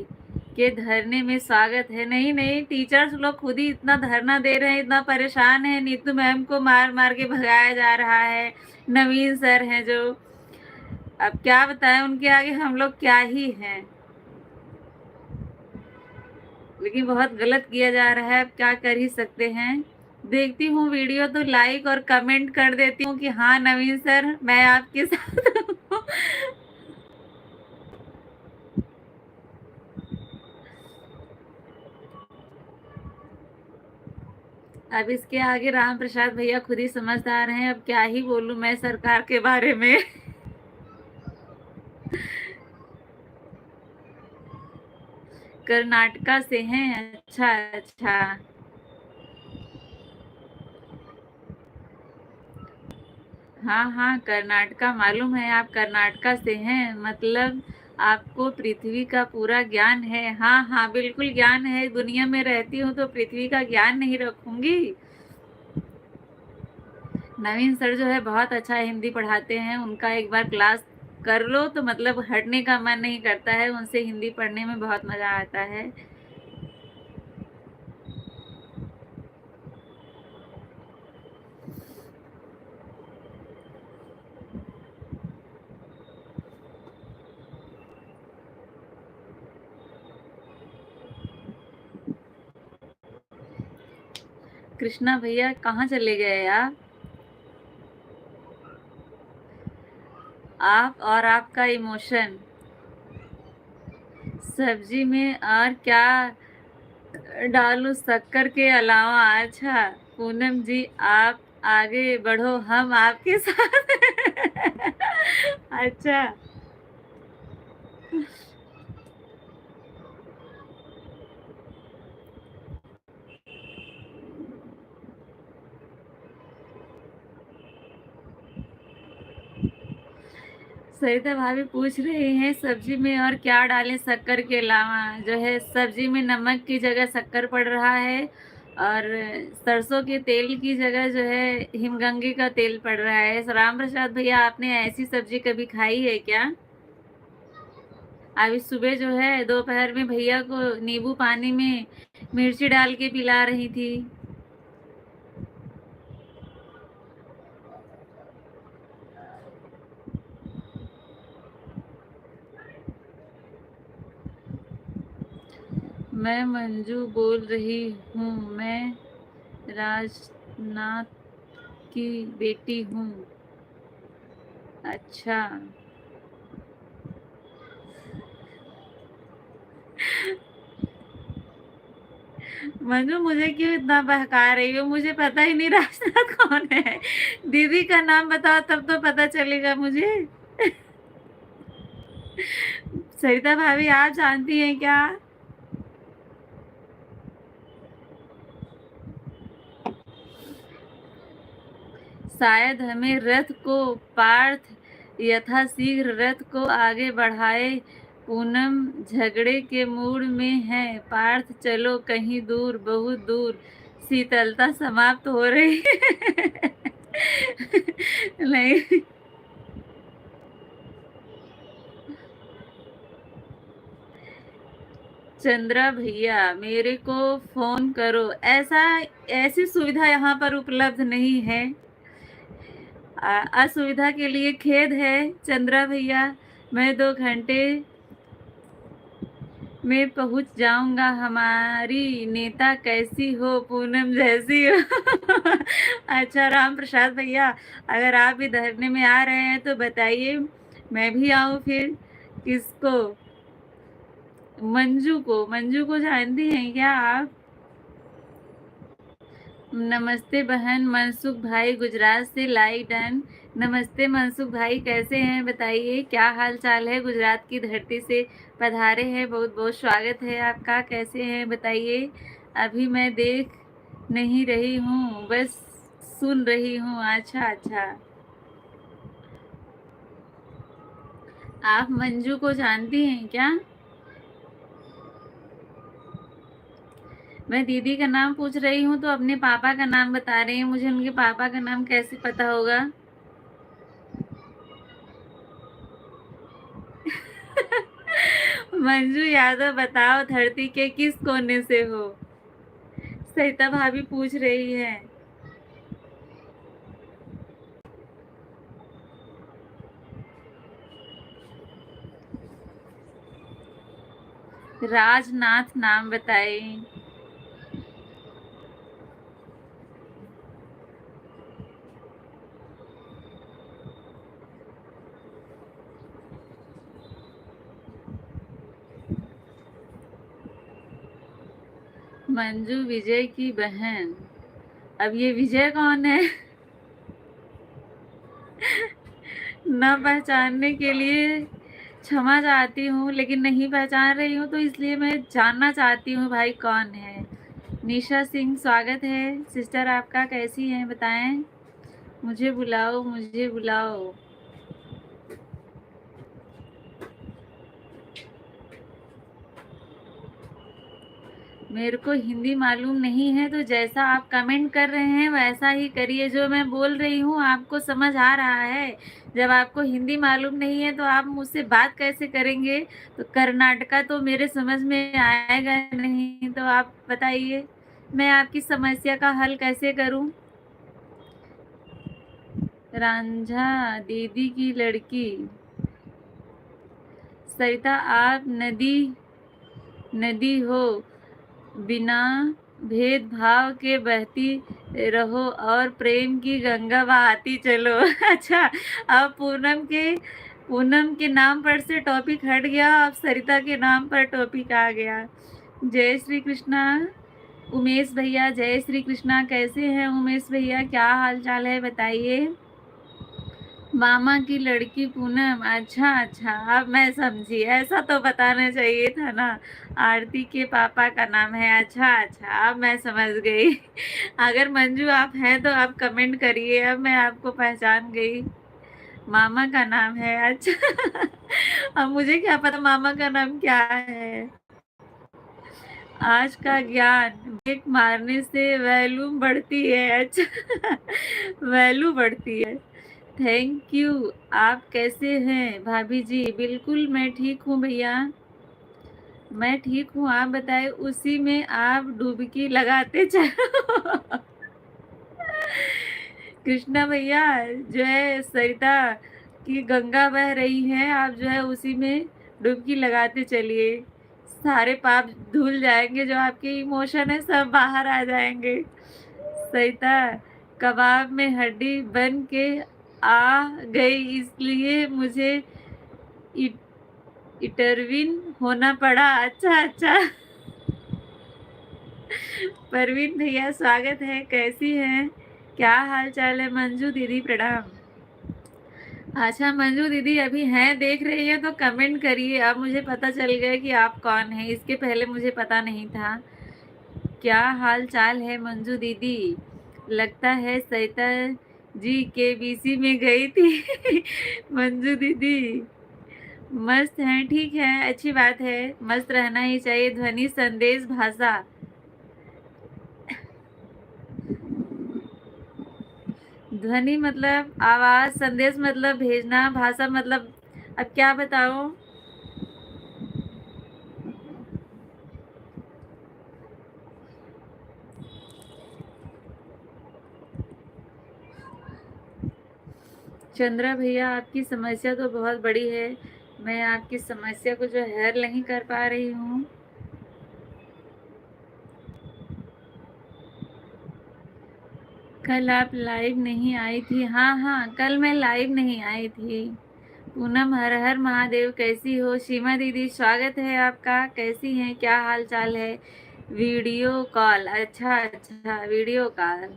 के धरने में स्वागत है। नहीं नहीं, टीचर्स लोग खुद ही इतना धरना दे रहे हैं, इतना परेशान है। नीतू मैम को मार मार के भगाया जा रहा है। नवीन सर हैं जो, अब क्या बताएं उनके आगे हम लोग क्या ही हैं। लेकिन बहुत गलत किया जा रहा है, अब क्या कर ही सकते हैं। देखती हूँ वीडियो तो लाइक और कमेंट कर देती हूँ कि हाँ नवीन सर मैं आपके साथ हूँ। अब इसके आगे राम प्रसाद भैया खुद ही समझदार हैं, अब क्या ही बोलूं मैं सरकार के बारे में। कर्नाटका से हैं। अच्छा हाँ कर्नाटका मालूम है, आप कर्नाटका से हैं, मतलब आपको पृथ्वी का पूरा ज्ञान है। हाँ बिल्कुल ज्ञान है, दुनिया में रहती हूँ तो पृथ्वी का ज्ञान नहीं रखूंगी। नवीन सर जो है बहुत अच्छा हिंदी पढ़ाते हैं, उनका एक बार क्लास कर लो तो मतलब हटने का मन नहीं करता है, उनसे हिंदी पढ़ने में बहुत मज़ा आता है। कृष्णा भैया कहाँ चले गए आप और आपका इमोशन। सब्जी में और क्या डालूं शक्कर के अलावा? अच्छा पूनम जी, आप आगे बढ़ो, हम आपके साथ। अच्छा। सरिता भाभी पूछ रही हैं सब्जी में और क्या डालें शक्कर के अलावा। जो है सब्जी में नमक की जगह शक्कर पड़ रहा है, और सरसों के तेल की जगह जो है हिमगंगे का तेल पड़ रहा है। राम प्रसाद भैया, आपने ऐसी सब्जी कभी खाई है क्या? अभी सुबह जो है दोपहर में भैया को नींबू पानी में मिर्ची डाल के पिला रही थी। मैं मंजू बोल रही हूँ, मैं राजनाथ की बेटी हूँ। अच्छा। मंजू, मुझे क्यों इतना बहका रही हो? मुझे पता ही नहीं राजनाथ कौन है। दीदी का नाम बताओ तब तो पता चलेगा मुझे। सरिता भाभी, आप जानती हैं क्या? शायद हमें रथ को पार्थ यथाशीघ्र रथ को आगे बढ़ाए। पूनम झगड़े के मूड में है। पार्थ चलो कहीं दूर, बहुत दूर। शीतलता समाप्त हो रही है। नहीं। चंद्रा भैया, मेरे को फोन करो। ऐसा ऐसी सुविधा यहाँ पर उपलब्ध नहीं है। असुविधा के लिए खेद है चंद्रा भैया। मैं 2 घंटे में पहुंच जाऊंगा। हमारी नेता कैसी हो? पूनम जैसी हो। अच्छा राम प्रसाद भैया, अगर आप भी धरने में आ रहे हैं तो बताइए, मैं भी आऊं फिर। किसको? मंजू को जानती हैं क्या आप? नमस्ते बहन। मनसुख भाई गुजरात से लाइव डन। नमस्ते मनसुख भाई, कैसे हैं बताइए, क्या हाल चाल है? गुजरात की धरती से पधारे हैं, बहुत बहुत स्वागत है आपका। कैसे हैं बताइए? अभी मैं देख नहीं रही हूँ, बस सुन रही हूँ। अच्छा अच्छा, आप मंजू को जानती हैं क्या? मैं दीदी का नाम पूछ रही हूँ तो अपने पापा का नाम बता रही हूँ, मुझे उनके पापा का नाम कैसे पता होगा? मंजू यादव, बताओ धरती के किस कोने से हो? सरिता भाभी पूछ रही है। राजनाथ नाम बताए। मंजू विजय की बहन। अब ये विजय कौन है? न पहचानने के लिए क्षमा चाहती हूँ, लेकिन नहीं पहचान रही हूँ तो इसलिए मैं जानना चाहती हूँ भाई कौन है। निशा सिंह, स्वागत है सिस्टर आपका, कैसी हैं बताएं। मुझे बुलाओ, मुझे बुलाओ। मेरे को हिंदी मालूम नहीं है, तो जैसा आप कमेंट कर रहे हैं वैसा ही करिए। जो मैं बोल रही हूँ आपको समझ आ रहा है? जब आपको हिंदी मालूम नहीं है तो आप मुझसे बात कैसे करेंगे? तो कर्नाटका तो मेरे समझ में आएगा नहीं, तो आप बताइए मैं आपकी समस्या का हल कैसे करूं? रांझा दीदी की लड़की सरिता, आप नदी हो, बिना भेदभाव के बहती रहो और प्रेम की गंगा बहाती चलो। अच्छा, अब पूनम के नाम पर से टॉपिक हट गया, अब सरिता के नाम पर टॉपिक आ गया। जय श्री कृष्णा उमेश भैया, जय श्री कृष्णा। कैसे हैं उमेश भैया, क्या हाल चाल है बताइए? मामा की लड़की पूनम, अच्छा अच्छा, अब मैं समझी। ऐसा तो बताना चाहिए था ना, आरती के पापा का नाम है। अच्छा अच्छा, अब मैं समझ गई। अगर मंजू आप हैं तो आप कमेंट करिए, अब मैं आपको पहचान गई। मामा का नाम है, अच्छा। अब मुझे क्या पता मामा का नाम क्या है। आज का ज्ञान, ब्रेक मारने से वैल्यू बढ़ती है। अच्छा, वैल्यू बढ़ती है। Thank you. आप कैसे हैं भाभी जी? बिल्कुल मैं ठीक हूँ भैया, मैं ठीक हूँ। आप बताएं, उसी में आप डुबकी लगाते चलो। कृष्णा भैया, जो है सरिता की गंगा बह रही है, आप जो है उसी में डुबकी लगाते चलिए। सारे पाप धुल जाएंगे, जो आपके इमोशन है सब बाहर आ जाएंगे। सरिता कबाब में हड्डी बन के आ गई, इसलिए मुझे इंटरवीन होना पड़ा। अच्छा अच्छा। परवीन भैया स्वागत है, कैसी हैं, क्या हाल चाल है? मंजू दीदी प्रणाम। अच्छा मंजू दीदी अभी हैं, देख रही है तो कमेंट करिए। अब मुझे पता चल गया कि आप कौन हैं, इसके पहले मुझे पता नहीं था। क्या हाल चाल है मंजू दीदी? लगता है सरिता जी के बीसी में गई थी। मंजू दीदी मस्त हैं, ठीक है, अच्छी बात है, मस्त रहना ही चाहिए। ध्वनि संदेश भाषा, ध्वनि मतलब आवाज, संदेश मतलब भेजना, भाषा मतलब अब क्या बताऊं? चंद्रा भैया आपकी समस्या तो बहुत बड़ी है, मैं आपकी समस्या को जो हल नहीं कर पा रही हूँ। कल आप लाइव नहीं आई थी? हाँ हाँ, कल मैं लाइव नहीं आई थी। पूनम हर हर महादेव, कैसी हो? सीमा दीदी स्वागत है आपका, कैसी हैं, क्या हाल चाल है? वीडियो कॉल, अच्छा अच्छा, वीडियो कॉल।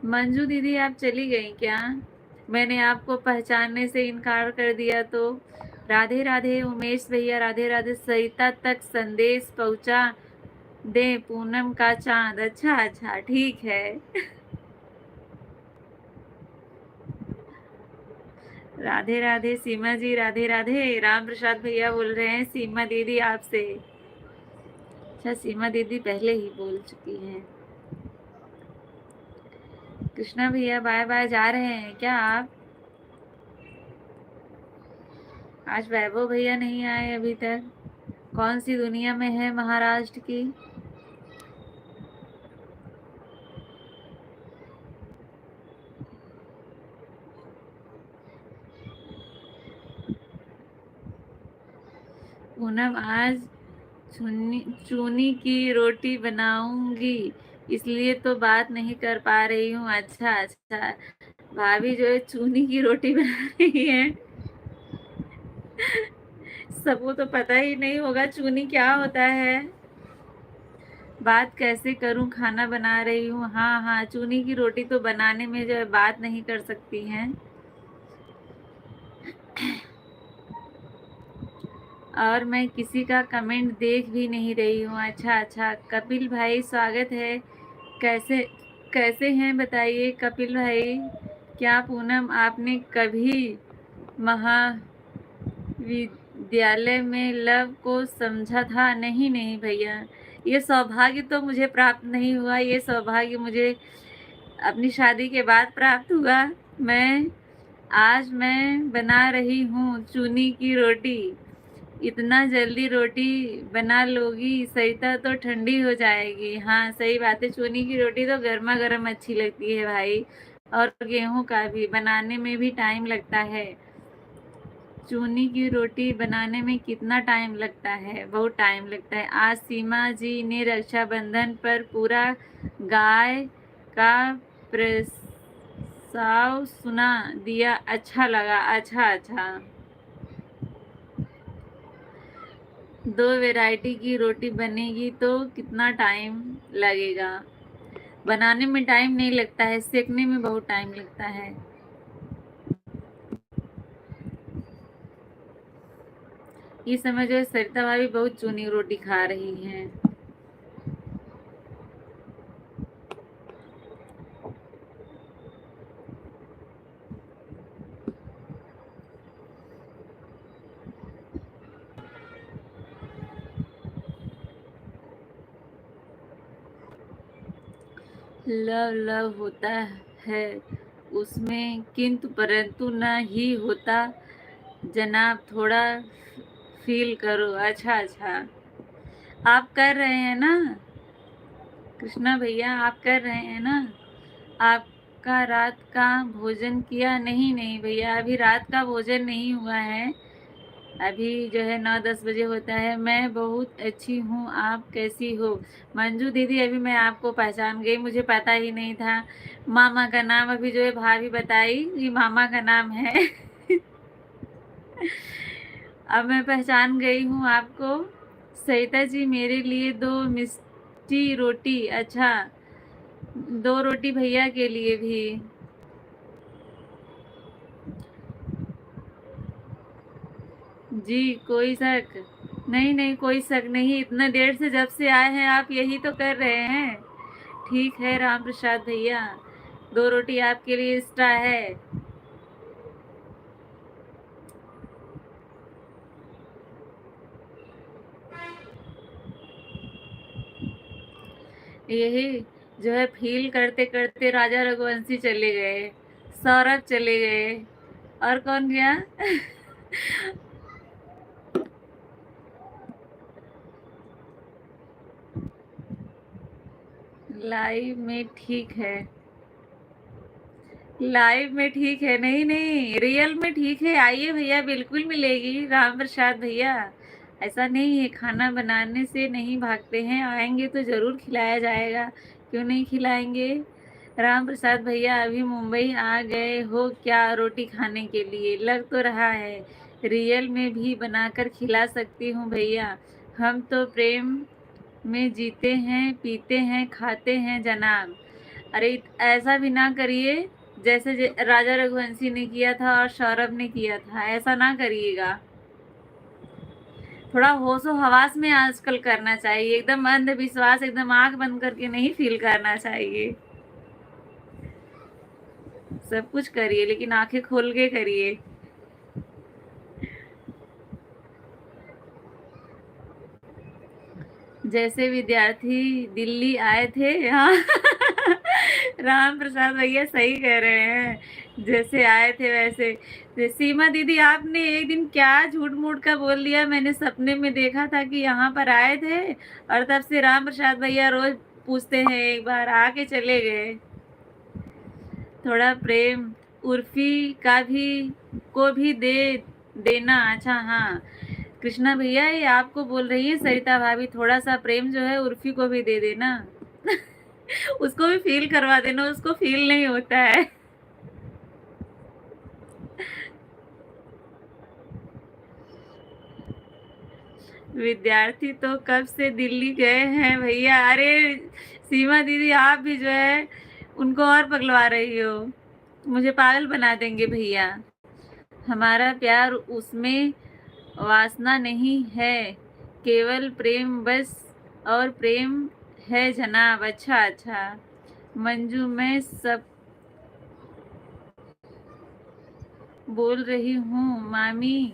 मंजू दीदी आप चली गई क्या? मैंने आपको पहचानने से इनकार कर दिया तो? राधे राधे उमेश भैया, राधे राधे। सरिता तक संदेश पहुंचा दे पूनम का चांद, अच्छा अच्छा, ठीक है। राधे राधे सीमा जी, राधे राधे। राम प्रसाद भैया बोल रहे हैं सीमा दीदी आपसे। अच्छा, सीमा दीदी पहले ही बोल चुकी हैं। कृष्णा भैया बाय बाय, जा रहे हैं क्या आप? आज वैभव भैया नहीं आए अभी तक, कौन सी दुनिया में है महाराष्ट्र की? पूनम आज चूनी चूनी की रोटी बनाऊंगी, इसलिए तो बात नहीं कर पा रही हूँ। अच्छा अच्छा, भाभी जो है चूनी की रोटी बना रही है। सबको तो पता ही नहीं होगा चूनी क्या होता है। बात कैसे करूं, खाना बना रही हूँ। हाँ हाँ, चूनी की रोटी तो बनाने में जो है बात नहीं कर सकती हैं। और मैं किसी का कमेंट देख भी नहीं रही हूँ। अच्छा अच्छा, कपिल भाई स्वागत है, कैसे कैसे हैं बताइए कपिल भाई? क्या पूनम आपने कभी महाविद्यालय में लव को समझा था? नहीं नहीं भैया, ये सौभाग्य तो मुझे प्राप्त नहीं हुआ। ये सौभाग्य मुझे अपनी शादी के बाद प्राप्त हुआ। आज मैं बना रही हूँ चूनी की रोटी। इतना जल्दी रोटी बना लोगी सरिता तो ठंडी हो जाएगी। हाँ सही बात है, चूनी की रोटी तो गर्मा गर्म अच्छी लगती है भाई। और गेहूं का भी बनाने में भी टाइम लगता है। चूनी की रोटी बनाने में कितना टाइम लगता है? बहुत टाइम लगता है। आज सीमा जी ने रक्षाबंधन पर पूरा गाय का प्रस्ताव सुना दिया। अच्छा लगा। अच्छा अच्छा। 2 वैरायटी की रोटी बनेगी तो कितना टाइम लगेगा? बनाने में टाइम नहीं लगता है, सेकने में बहुत टाइम लगता है। इस समय जो है सरिता भाभी बहुत चूनी रोटी खा रही हैं। लव लव होता है उसमें किंतु परंतु न ही होता जनाब, थोड़ा फील करो। अच्छा अच्छा, आप कर रहे हैं ना कृष्णा भैया, आप कर रहे हैं ना? आपका रात का भोजन किया? नहीं नहीं भैया, अभी रात का भोजन नहीं हुआ है। अभी जो है 9-10 बजे होता है। मैं बहुत अच्छी हूँ, आप कैसी हो? मंजू दीदी, अभी मैं आपको पहचान गई, मुझे पता ही नहीं था। मामा का नाम अभी जो है भाभी बताई, ये मामा का नाम है। अब मैं पहचान गई हूँ आपको। सरिता जी मेरे लिए 2 मिष्टी रोटी। अच्छा, 2 रोटी भैया के लिए भी। जी कोई शक नहीं, नहीं कोई शक नहीं। इतना देर से जब से आए हैं आप यही तो कर रहे हैं। ठीक है राम प्रसाद भैया, 2 रोटी आपके लिए एक्स्ट्रा है। यही जो है फील करते करते राजा रघुवंशी चले गए, सौरभ चले गए, और कौन गया? लाइव में ठीक है, लाइव में ठीक है। नहीं नहीं, रियल में ठीक है। आइए भैया, बिल्कुल मिलेगी राम प्रसाद भैया। ऐसा नहीं है, खाना बनाने से नहीं भागते हैं, आएंगे तो ज़रूर खिलाया जाएगा। क्यों नहीं खिलाएंगे? राम प्रसाद भैया अभी मुंबई आ गए हो क्या रोटी खाने के लिए? लग तो रहा है। रियल में भी बनाकर खिला सकती हूँ भैया। हम तो प्रेम में जीते हैं, पीते हैं, खाते हैं जनाब। अरे ऐसा भी ना करिए जैसे राजा रघुवंशी ने किया था और सौरभ ने किया था, ऐसा ना करिएगा। थोड़ा होशो हवास में आजकल करना चाहिए, एकदम अंधविश्वास, एकदम आंख बंद करके नहीं फील करना चाहिए। सब कुछ करिए लेकिन आंखें खोल के करिए। जैसे विद्यार्थी दिल्ली आए थे, हाँ। राम प्रसाद भैया सही कह रहे हैं, जैसे आए थे वैसे। सीमा दीदी, आपने एक दिन क्या झूठ मूठ का बोल दिया? मैंने सपने में देखा था कि यहाँ पर आए थे, और तब से राम प्रसाद भैया रोज पूछते हैं, एक बार आके चले गए। थोड़ा प्रेम उर्फी का भी को भी दे देना। अच्छा हाँ कृष्णा भैया, ये आपको बोल रही है सरिता भाभी, थोड़ा सा प्रेम जो है उर्फी को भी दे देना। उसको भी फील करवा देना, उसको फील नहीं होता है। विद्यार्थी तो कब से दिल्ली गए हैं भैया। अरे सीमा दीदी, आप भी जो है उनको और पगलवा रही हो, मुझे पागल बना देंगे भैया। हमारा प्यार उसमें वासना नहीं है, केवल प्रेम बस, और प्रेम है जनाब। अच्छा अच्छा मंजू, मैं सब बोल रही हूँ। मामी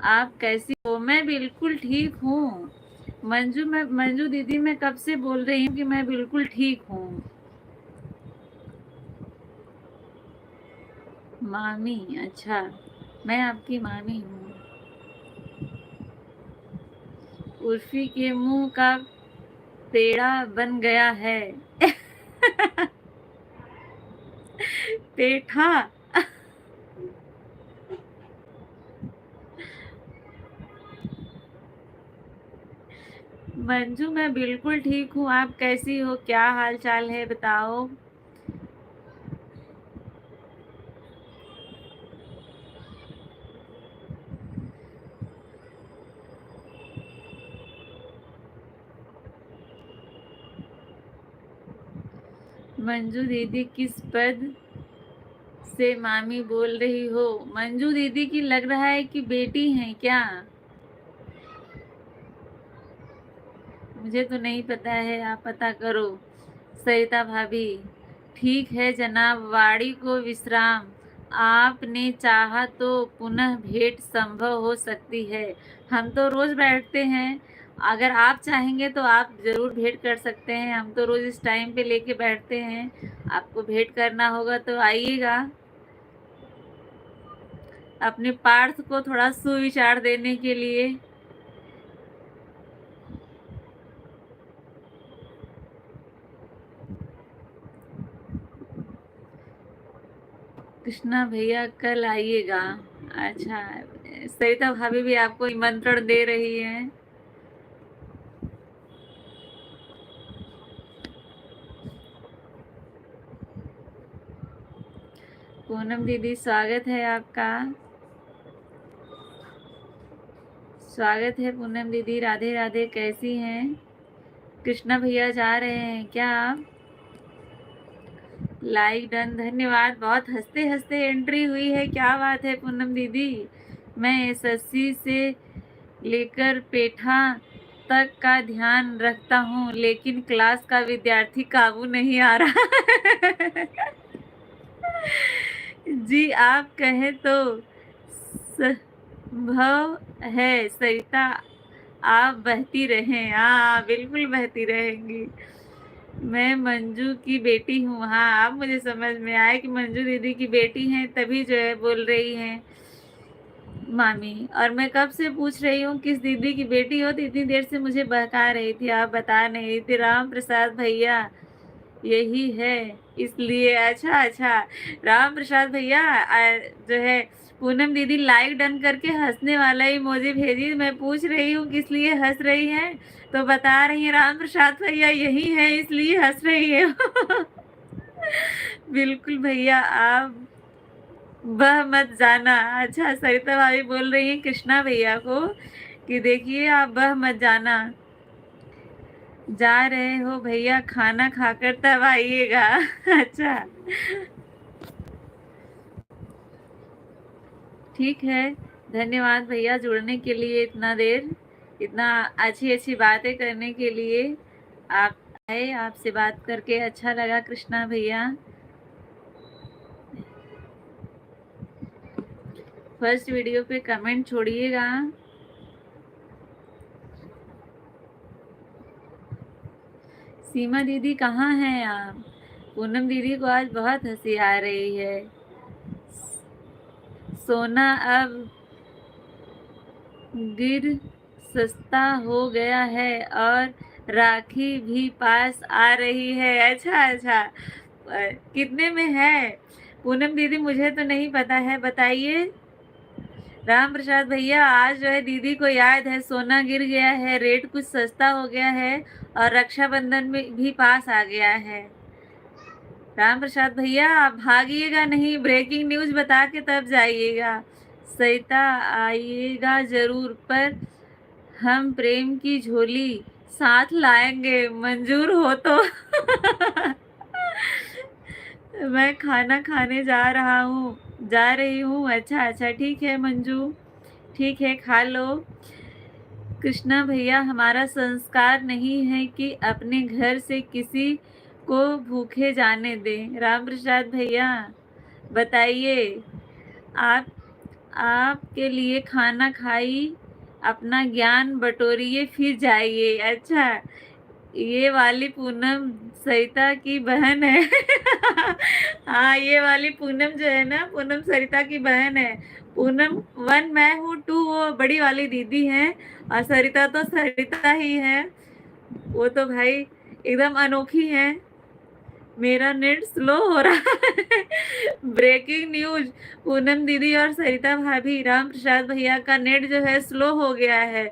आप कैसी हो? मैं बिल्कुल ठीक हूँ। मंजू दीदी, मैं कब से बोल रही हूँ कि मैं बिल्कुल ठीक हूँ। मामी, अच्छा, मैं आपकी मामी हूँ। उर्फी के मुंह का पेड़ा बन गया है। पेठा। मंजू, मैं बिल्कुल ठीक हूँ। आप कैसी हो? क्या हाल चाल है, बताओ। मंजू दीदी, किस पद से मामी बोल रही हो? मंजू दीदी की लग रहा है कि बेटी हैं क्या? मुझे तो नहीं पता है, आप पता करो। सरिता भाभी, ठीक है जनाब, वाणी को विश्राम। आपने चाहा तो पुनः भेंट संभव हो सकती है। हम तो रोज बैठते हैं। अगर आप चाहेंगे तो आप जरूर भेंट कर सकते हैं। हम तो रोज इस टाइम पे लेके बैठते हैं। आपको भेंट करना होगा तो आइएगा। अपने पार्थ को थोड़ा सुविचार देने के लिए। कृष्णा भैया कल आइएगा। अच्छा, सरिता भाभी भी आपको निमंत्रण दे रही हैं। पूनम दीदी, स्वागत है आपका। स्वागत है पूनम दीदी। राधे राधे, कैसी हैं? कृष्णा भैया जा रहे हैं क्या आप? लाइक डन, धन्यवाद। बहुत हंसते हंसते एंट्री हुई है, क्या बात है पूनम दीदी। मैं एसएससी से लेकर पेठा तक का ध्यान रखता हूँ, लेकिन क्लास का विद्यार्थी काबू नहीं आ रहा। जी, आप कहें तो संभव है सरिता। आप बहती रहें। हाँ, बिल्कुल बहती रहेंगी। मैं मंजू की बेटी हूँ। हाँ, अब मुझे समझ में आया कि मंजू दीदी की बेटी हैं, तभी जो है बोल रही हैं मामी। और मैं कब से पूछ रही हूँ किस दीदी की बेटी हो, तो इतनी देर से मुझे बहका रही थी, आप बता नहीं रही थी। राम प्रसाद भैया यही है, इसलिए। अच्छा अच्छा, राम प्रसाद भैया, जो है पूनम दीदी लाइक डन करके हंसने वाला इमोजी भेजी। मैं पूछ रही हूँ किस लिए हंस रही हैं, तो बता रही हैं राम प्रसाद भैया यही है, इसलिए हंस रही है। बिल्कुल भैया, आप बह मत जाना। अच्छा, सरिता भाभी बोल रही है कृष्णा भैया को कि देखिए आप बह मत जाना। जा रहे हो भैया, खाना खाकर तब आइएगा। अच्छा, ठीक है। धन्यवाद भैया जुड़ने के लिए, इतना देर, इतना अच्छी अच्छी बातें करने के लिए। आप आए, आपसे बात करके अच्छा लगा कृष्णा भैया। फर्स्ट वीडियो पे कमेंट छोड़िएगा। सीमा दीदी कहाँ हैं आप? पूनम दीदी को आज बहुत हंसी आ रही है। सोना अब गिर सस्ता हो गया है और राखी भी पास आ रही है। अच्छा अच्छा, कितने में है पूनम दीदी? मुझे तो नहीं पता है, बताइए। राम प्रसाद भैया, आज जो है दीदी को याद है सोना गिर गया है, रेट कुछ सस्ता हो गया है और रक्षाबंधन में भी पास आ गया है। राम प्रसाद भैया, आप भागिएगा नहीं, ब्रेकिंग न्यूज बता के तब जाइएगा। सरिता आइएगा जरूर, पर हम प्रेम की झोली साथ लाएंगे, मंजूर हो तो। मैं खाना खाने जा रही हूँ। अच्छा अच्छा, ठीक है मंजू, ठीक है, खा लो। कृष्णा भैया, हमारा संस्कार नहीं है कि अपने घर से किसी को भूखे जाने दें। राम प्रसाद भैया बताइए, आप आपके लिए खाना खाई, अपना ज्ञान बटोरिए फिर जाइए। अच्छा, ये वाली पूनम सरिता की बहन है। हाँ, ये वाली पूनम जो है ना, पूनम सरिता की बहन है। पूनम वन मैं हूँ, टू वो बड़ी वाली दीदी है, और सरिता तो सरिता ही है। वो तो भाई एकदम अनोखी है। मेरा नेट स्लो हो रहा है। ब्रेकिंग न्यूज, पूनम दीदी और सरिता भाभी, राम प्रसाद भैया का नेट जो है स्लो हो गया है।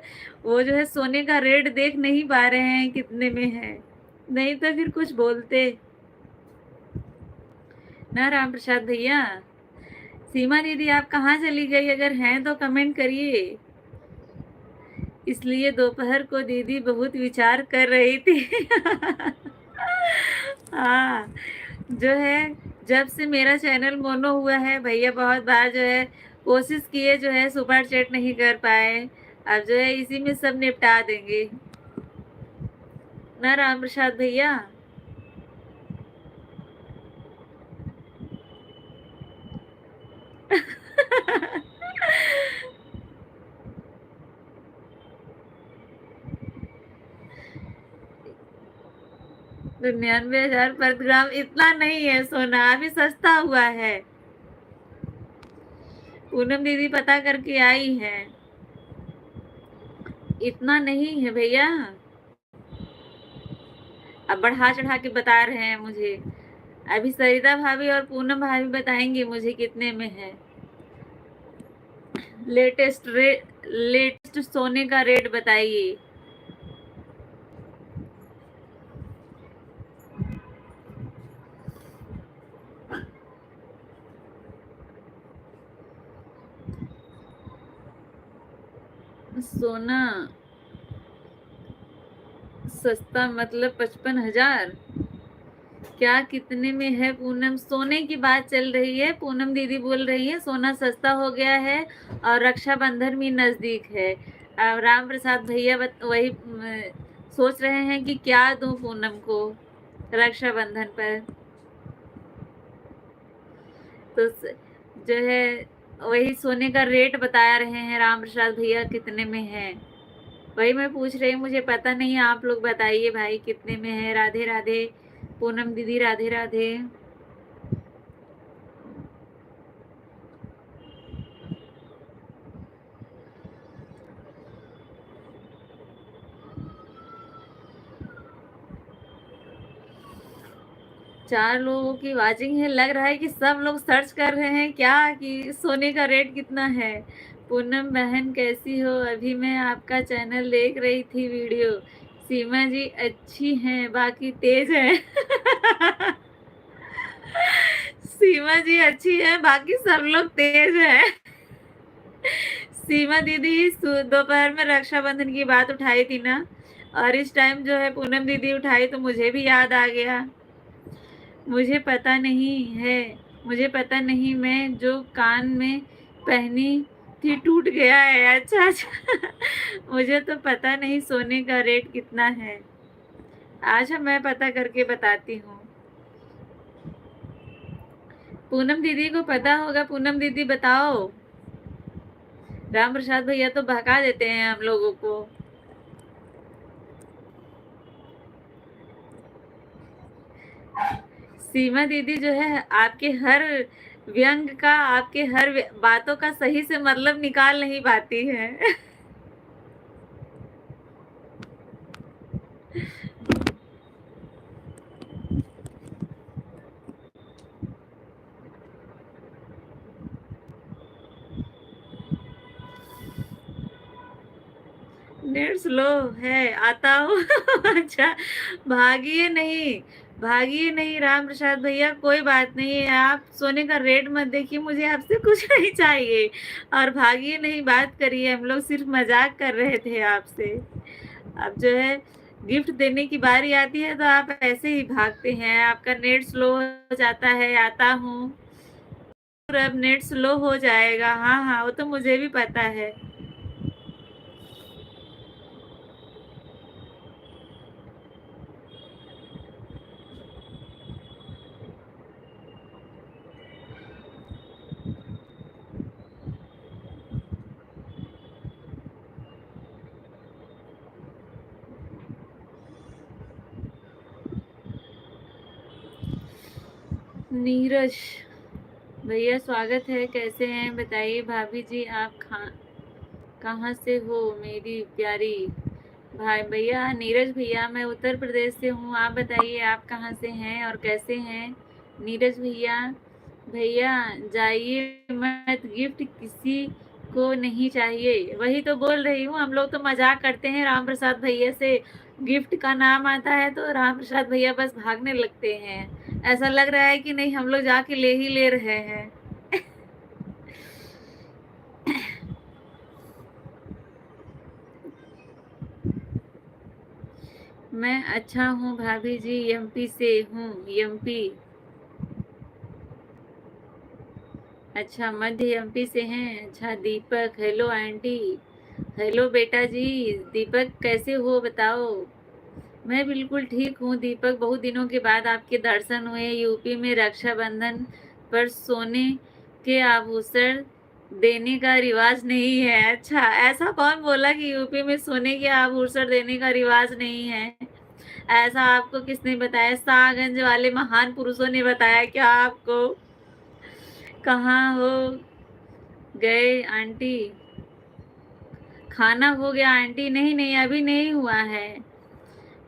वो जो है सोने का रेट देख नहीं पा रहे हैं कितने में है, नहीं तो फिर कुछ बोलते ना राम प्रसाद भैया। सीमा दीदी आप कहाँ चली गई? अगर हैं तो कमेंट करिए। इसलिए दोपहर को दीदी बहुत विचार कर रही थी। हाँ, जो है जब से मेरा चैनल मोनो हुआ है, भैया बहुत बार जो है कोशिश किए, जो है सुपर चैट नहीं कर पाए। अब जो है इसी में सब निपटा देंगे ना राम प्रसाद भैया। तो 99,000 पर ग्राम इतना नहीं है सोना, अभी सस्ता हुआ है। पूनम दीदी पता करके आई है, इतना नहीं है भैया। अब बढ़ा चढ़ा के बता रहे हैं मुझे। अभी सरिता भाभी और पूनम भाभी बताएंगे मुझे कितने में है। लेटेस्ट सोने का रेट बताइए। सोना सस्ता मतलब 55,000? क्या कितने में है पूनम? सोने की बात चल रही है, पूनम दीदी बोल रही है सोना सस्ता हो गया है और रक्षाबंधन भी नजदीक है। अब राम प्रसाद भैया वही सोच रहे हैं कि क्या दूं पूनम को रक्षाबंधन पर। तो जो है वही सोने का रेट बता रहे हैं राम प्रसाद भैया कितने में है। वही मैं पूछ रही हूँ, मुझे पता नहीं, आप लोग बताइए भाई कितने में है। राधे राधे पूनम दीदी, राधे राधे। 4 लोगों की वाचिंग है, लग रहा है कि सब लोग सर्च कर रहे हैं क्या कि सोने का रेट कितना है। पूनम बहन कैसी हो? अभी मैं आपका चैनल देख रही थी वीडियो। सीमा जी अच्छी हैं, बाकी तेज हैं। सीमा जी अच्छी है, बाकी सब लोग तेज हैं। सीमा दीदी दोपहर में रक्षाबंधन की बात उठाई थी ना, और इस टाइम जो है पूनम दीदी उठाई तो मुझे भी याद आ गया। मुझे पता नहीं है, मुझे पता नहीं, मैं जो कान में पहनी थी टूट गया है। अच्छा अच्छा। मुझे तो पता नहीं सोने का रेट कितना है। अच्छा, मैं पता करके बताती हूँ। पूनम दीदी को पता होगा, पूनम दीदी बताओ। राम प्रसाद भैया तो बहका देते हैं हम लोगों को। सीमा दीदी जो है आपके हर व्यंग का, आपके हर बातों का सही से मतलब निकाल नहीं पाती है। नेट स्लो है, आता हूँ। अच्छा, भागिए नहीं, भागिए नहीं राम प्रसाद भैया, कोई बात नहीं है। आप सोने का रेट मत देखिए, मुझे आपसे कुछ नहीं चाहिए। और भागिए नहीं बात करिए, हम लोग सिर्फ मजाक कर रहे थे आपसे। अब जो है गिफ्ट देने की बारी आती है तो आप ऐसे ही भागते हैं। आपका नेट स्लो हो जाता है, आता हूँ। और अब नेट स्लो हो जाएगा, हाँ हाँ, वो तो मुझे भी पता है। नीरज भैया स्वागत है, कैसे हैं बताइए। भाभी जी आप कहाँ से हो मेरी प्यारी भाई भैया। नीरज भैया मैं उत्तर प्रदेश से हूँ, आप बताइए आप कहाँ से हैं और कैसे हैं नीरज भैया। भैया जाइए मत, गिफ्ट किसी को नहीं चाहिए। वही तो बोल रही हूँ, हम लोग तो मजाक करते हैं राम प्रसाद भैया से, गिफ्ट का नाम आता है तो राम प्रसाद भैया बस भागने लगते हैं। ऐसा लग रहा है कि नहीं हम लोग जाके ले ही ले रहे हैं। मैं अच्छा हूँ भाभी जी, एमपी से हूँ। एमपी, अच्छा मध्य एमपी से हैं। अच्छा दीपक, हेलो आंटी। हेलो बेटा जी। दीपक कैसे हो बताओ। मैं बिल्कुल ठीक हूँ दीपक, बहुत दिनों के बाद आपके दर्शन हुए। यूपी में रक्षाबंधन पर सोने के आभूषण देने का रिवाज नहीं है। अच्छा ऐसा कौन बोला कि यूपी में सोने के आभूषण देने का रिवाज नहीं है। ऐसा आपको किसने बताया। शाहगंज वाले महान पुरुषों ने बताया क्या आपको। कहाँ हो गए आंटी। खाना हो गया आंटी। नहीं नहीं अभी नहीं हुआ है।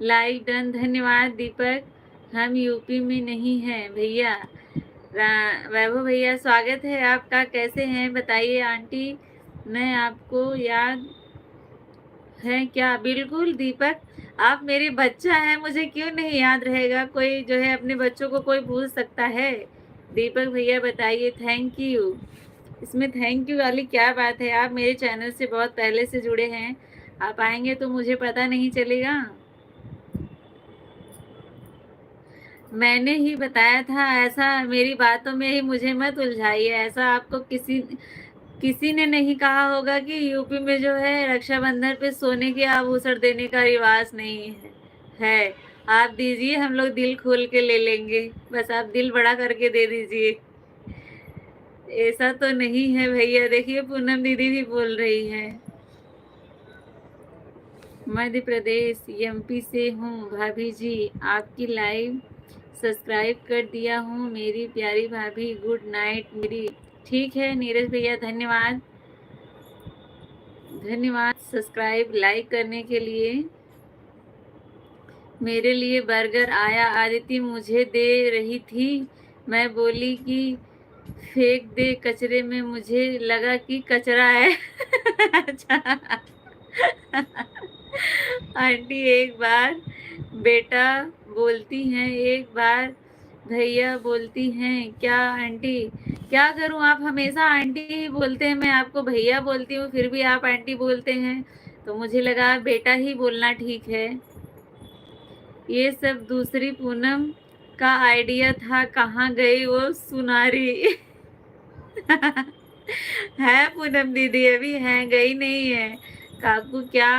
लाइक डन, धन्यवाद दीपक। हम यूपी में नहीं हैं भैया। वैभव भैया स्वागत है आपका, कैसे हैं बताइए आंटी। मैं आपको याद है क्या। बिल्कुल दीपक, आप मेरे बच्चा हैं, मुझे क्यों नहीं याद रहेगा। कोई जो है अपने बच्चों को कोई भूल सकता है। दीपक भैया बताइए। Thank you. इसमें थैंक यू वाली क्या बात है। आप मेरे चैनल से बहुत पहले से जुड़े हैं, आप आएंगे तो मुझे पता नहीं चलेगा। मैंने ही बताया था ऐसा, मेरी बातों में ही मुझे मत उलझाइए। ऐसा आपको किसी किसी ने नहीं कहा होगा कि यूपी में जो है रक्षाबंधन पे सोने के आभूषण देने का रिवाज नहीं है। आप दीजिए, हम लोग दिल खोल के ले लेंगे, बस आप दिल बड़ा करके दे दीजिए। ऐसा तो नहीं है भैया, देखिए पूनम दीदी भी बोल रही है। मध्य प्रदेश एमपी से हूँ भाभी जी, आपकी लाइव सब्सक्राइब कर दिया हूँ मेरी प्यारी भाभी। गुड नाइट मेरी। ठीक है नीरज भैया, धन्यवाद। धन्यवाद सब्सक्राइब लाइक करने के लिए। मेरे लिए बर्गर आया, आदिति मुझे दे रही थी, मैं बोली कि फेंक दे कचरे में, मुझे लगा कि कचरा है। अच्छा आंटी एक बार बेटा बोलती हैं, एक बार भैया बोलती हैं क्या आंटी। क्या करूं, आप हमेशा आंटी ही बोलते हैं, मैं आपको भैया बोलती हूँ फिर भी आप आंटी बोलते हैं, तो मुझे लगा बेटा ही बोलना ठीक है। ये सब दूसरी पूनम का आइडिया था, कहाँ गई वो सुनारी। है पूनम दीदी, अभी है, गई नहीं है। काकू क्या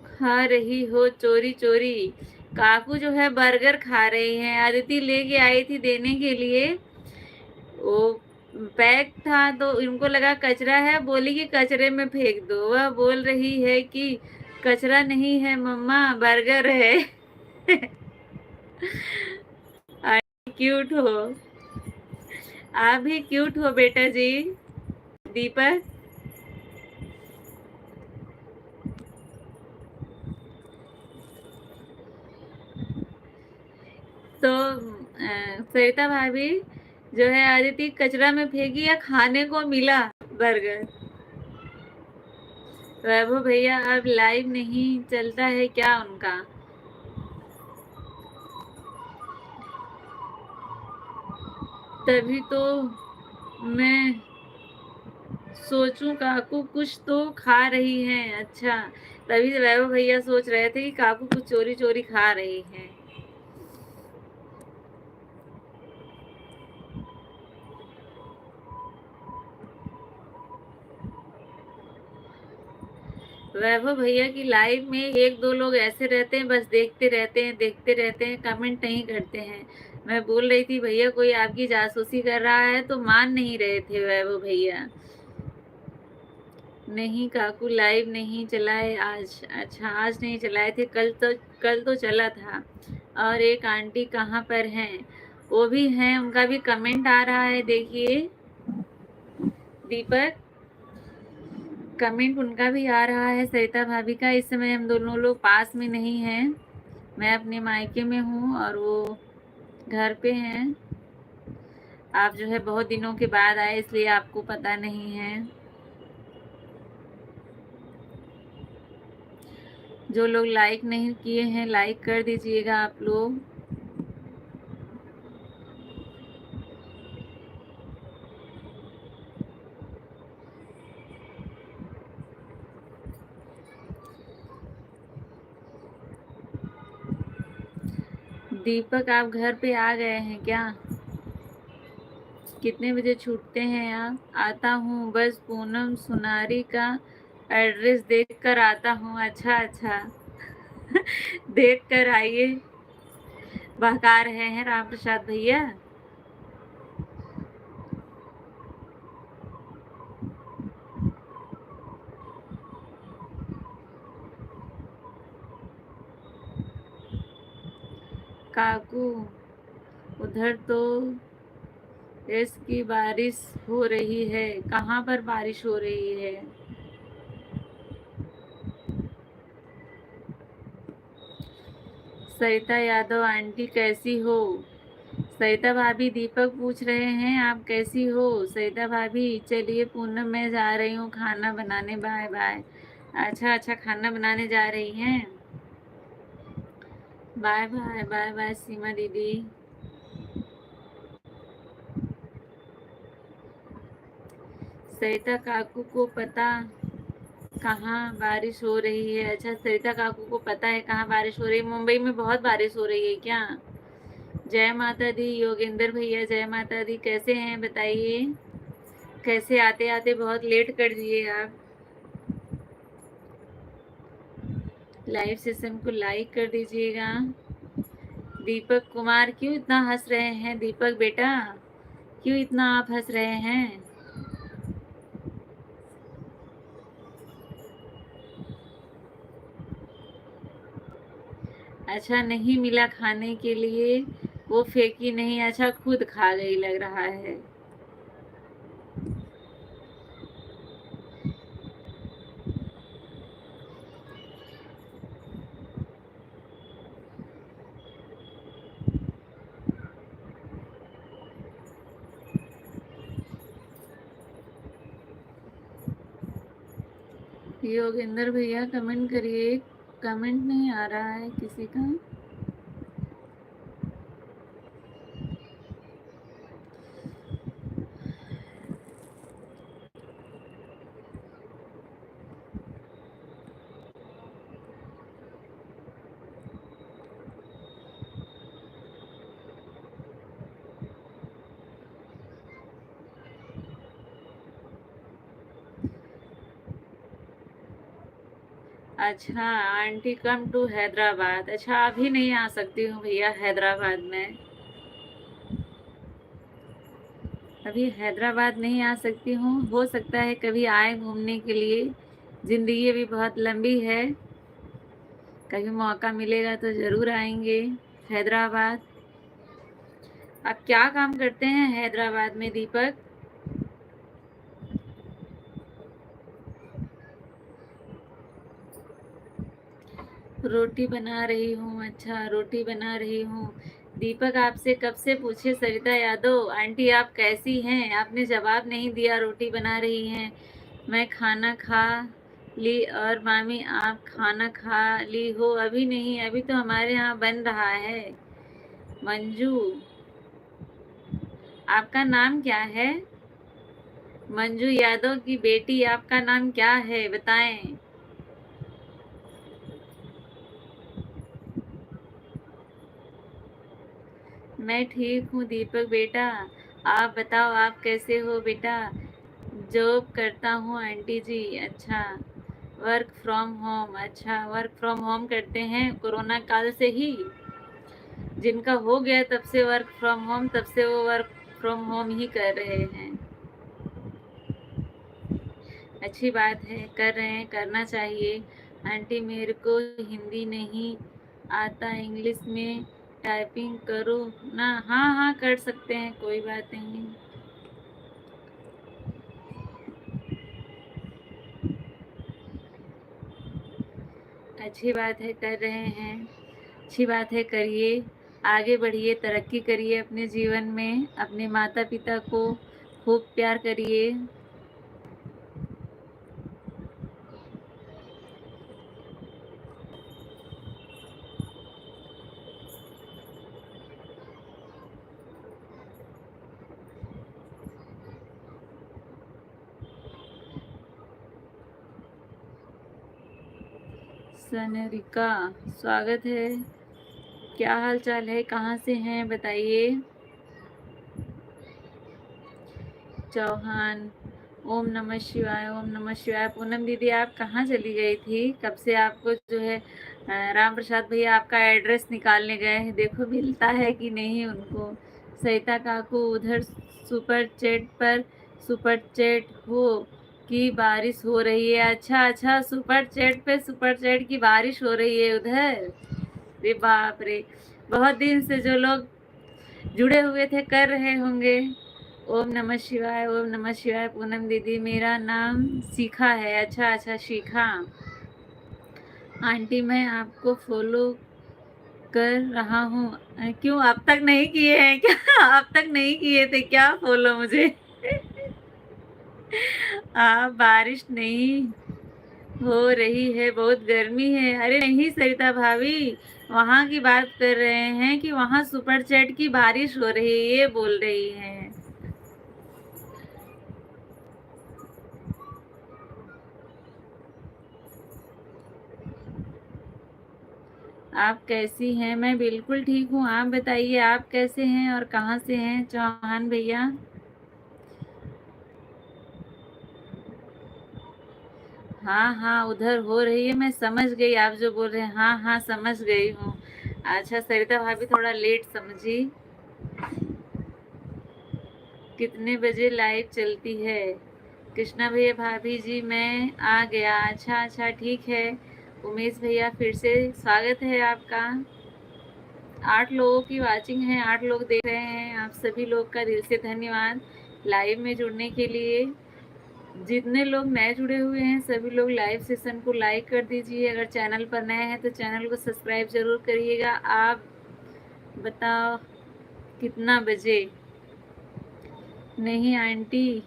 खा रही हो चोरी चोरी। काकू जो है बर्गर खा रही हैं, अदिति लेके आई थी देने के लिए, वो पैक था तो इनको लगा कचरा है, बोली कि कचरे में फेंक दो। वह बोल रही है कि कचरा नहीं है मम्मा, बर्गर है। क्यूट हो, आप भी क्यूट हो बेटा जी। दीपक तो सरिता भाभी जो है आदिति कचरा में फेंकी या खाने को मिला बर्गर। वैभव भैया अब लाइव नहीं चलता है क्या उनका। तभी तो मैं सोचूं काकू कुछ तो खा रही हैं। अच्छा तभी तो वैभव भैया सोच रहे थे कि काकू कुछ चोरी चोरी खा रही हैं। वैभव भैया की लाइव में एक दो लोग ऐसे रहते हैं, बस देखते रहते हैं, कमेंट नहीं करते हैं। मैं बोल रही थी भैया कोई आपकी जासूसी कर रहा है, तो मान नहीं रहे थे वैभव भैया। नहीं काकू लाइव नहीं चलाए आज। अच्छा आज नहीं चलाए थे, कल तो चला था। और एक आंटी कहाँ पर हैं? वो भी हैं, उनका भी कमेंट आ रहा है, देखिए दीपक, कमेंट उनका भी आ रहा है, सरिता भाभी का। इस समय हम दोनों लोग पास में नहीं हैं, मैं अपने मायके में हूँ और वो घर पे हैं। आप जो है बहुत दिनों के बाद आए, इसलिए आपको पता नहीं है। जो लोग लाइक नहीं किए हैं, लाइक कर दीजिएगा आप लोग। दीपक, आप घर पे आ गए हैं क्या? कितने बजे छूटते हैं आप? आता हूँ, बस पूनम सुनारी का एड्रेस देख कर आता हूँ। अच्छा अच्छा देख कर आइए। बहका रहे हैं राम प्रसाद भैया। काकू, उधर तो इसकी बारिश हो रही है। कहाँ पर बारिश हो रही है? सरिता यादव आंटी कैसी हो? सरिता भाभी, दीपक पूछ रहे हैं आप कैसी हो? सरिता भाभी, चलिए पूनम, मैं जा रही हूँ खाना बनाने, बाय बाय। अच्छा अच्छा, खाना बनाने जा रही हैं, बाय बाय बाय बाय सीमा दीदी। सरिता काकू को पता कहाँ बारिश हो रही है? अच्छा, सरिता काकू को पता है कहाँ बारिश हो रही है। मुंबई में बहुत बारिश हो रही है क्या? जय माता दी योगेंद्र भैया, जय माता दी। कैसे हैं बताइए? कैसे आते आते बहुत लेट कर दिए आप? लाइव सेशन को लाइक कर दीजिएगा। दीपक कुमार, क्यों इतना हंस रहे हैं? दीपक बेटा, क्यों इतना आप हंस रहे हैं? अच्छा, नहीं मिला खाने के लिए, वो फेंकी नहीं, अच्छा खुद खा गई लग रहा है। योगेंद्र भैया कमेंट करिए, कमेंट नहीं आ रहा है किसी का। अच्छा, आंटी कम टू हैदराबाद। अच्छा, अभी नहीं आ सकती हूँ भैया हैदराबाद में, अभी हैदराबाद नहीं आ सकती हूँ। हो सकता है कभी आए घूमने के लिए, ज़िंदगी अभी बहुत लंबी है, कभी मौका मिलेगा तो ज़रूर आएंगे हैदराबाद। आप क्या काम करते हैं हैदराबाद में दीपक? रोटी बना रही हूँ। अच्छा, रोटी बना रही हूँ। दीपक, आपसे कब से पूछे सरिता यादव आंटी आप कैसी हैं, आपने जवाब नहीं दिया। रोटी बना रही हैं, मैं खाना खा ली। और मामी, आप खाना खा ली हो? अभी नहीं, अभी तो हमारे यहाँ बन रहा है। मंजू, आपका नाम क्या है? मंजू यादव की बेटी, आपका नाम क्या है बताएं? मैं ठीक हूँ दीपक बेटा, आप बताओ आप कैसे हो बेटा? जॉब करता हूँ आंटी जी। अच्छा, वर्क फ्रॉम होम। अच्छा, वर्क फ्रॉम होम करते हैं कोरोना काल से ही? जिनका हो गया तब से वर्क फ्रॉम होम, तब से वो वर्क फ्रॉम होम ही कर रहे हैं। अच्छी बात है, कर रहे हैं, करना चाहिए। आंटी, मेरे को हिंदी नहीं आता, इंग्लिश में टाइपिंग करो ना। हाँ हाँ कर सकते हैं, कोई बात नहीं। अच्छी बात है, कर रहे हैं, अच्छी बात है, करिए, आगे बढ़िए, तरक्की करिए अपने जीवन में, अपने माता पिता को खूब प्यार करिए। सनरिका, स्वागत है, क्या हाल चाल है, कहाँ से हैं बताइए। चौहान, ओम नमः शिवाय, ओम नमः शिवाय। पूनम दीदी आप कहाँ चली गई थी, कब से आपको जो है राम प्रसाद भैया आपका एड्रेस निकालने गए हैं, देखो मिलता है कि नहीं उनको। सरिता काकू उधर सुपर चैट पर सुपर चैट हो कि बारिश हो रही है। अच्छा अच्छा, सुपर चैट पे सुपर चैट की बारिश हो रही है उधर। रे बाप रे, बहुत दिन से जो लोग जुड़े हुए थे कर रहे होंगे। ओम नमः शिवाय, ओम नमः शिवाय। पूनम दीदी मेरा नाम शिखा है। अच्छा अच्छा शिखा आंटी, मैं आपको फॉलो कर रहा हूँ। क्यों अब तक नहीं किए हैं क्या? अब तक नहीं किए थे क्या फॉलो मुझे? बारिश नहीं हो रही है, बहुत गर्मी है। अरे नहीं सरिता भाभी, वहां की बात कर रहे हैं कि वहां सुपर चैट की बारिश हो रही है, ये बोल रही हैं। आप कैसी हैं? मैं बिल्कुल ठीक हूँ, आप बताइए आप कैसे हैं और कहाँ से हैं चौहान भैया? हाँ हाँ उधर हो रही है, मैं समझ गई आप जो बोल रहे हैं, हाँ हाँ समझ गई हूँ। अच्छा सरिता भाभी थोड़ा लेट समझी। कितने बजे लाइव चलती है? कृष्णा भैया भाभी जी मैं आ गया। अच्छा अच्छा ठीक है। उमेश भैया फिर से स्वागत है आपका। 8 लोगों की वाचिंग है, 8 लोग देख रहे हैं, आप सभी लोग का दिल से धन्यवाद लाइव में जुड़ने के लिए। जितने लोग नए जुड़े हुए हैं सभी लोग लाइव सेशन को लाइक कर दीजिए। अगर चैनल पर नए हैं तो चैनल को सब्सक्राइब जरूर करिएगा। आप बताओ कितना बजे? नहीं आंटी,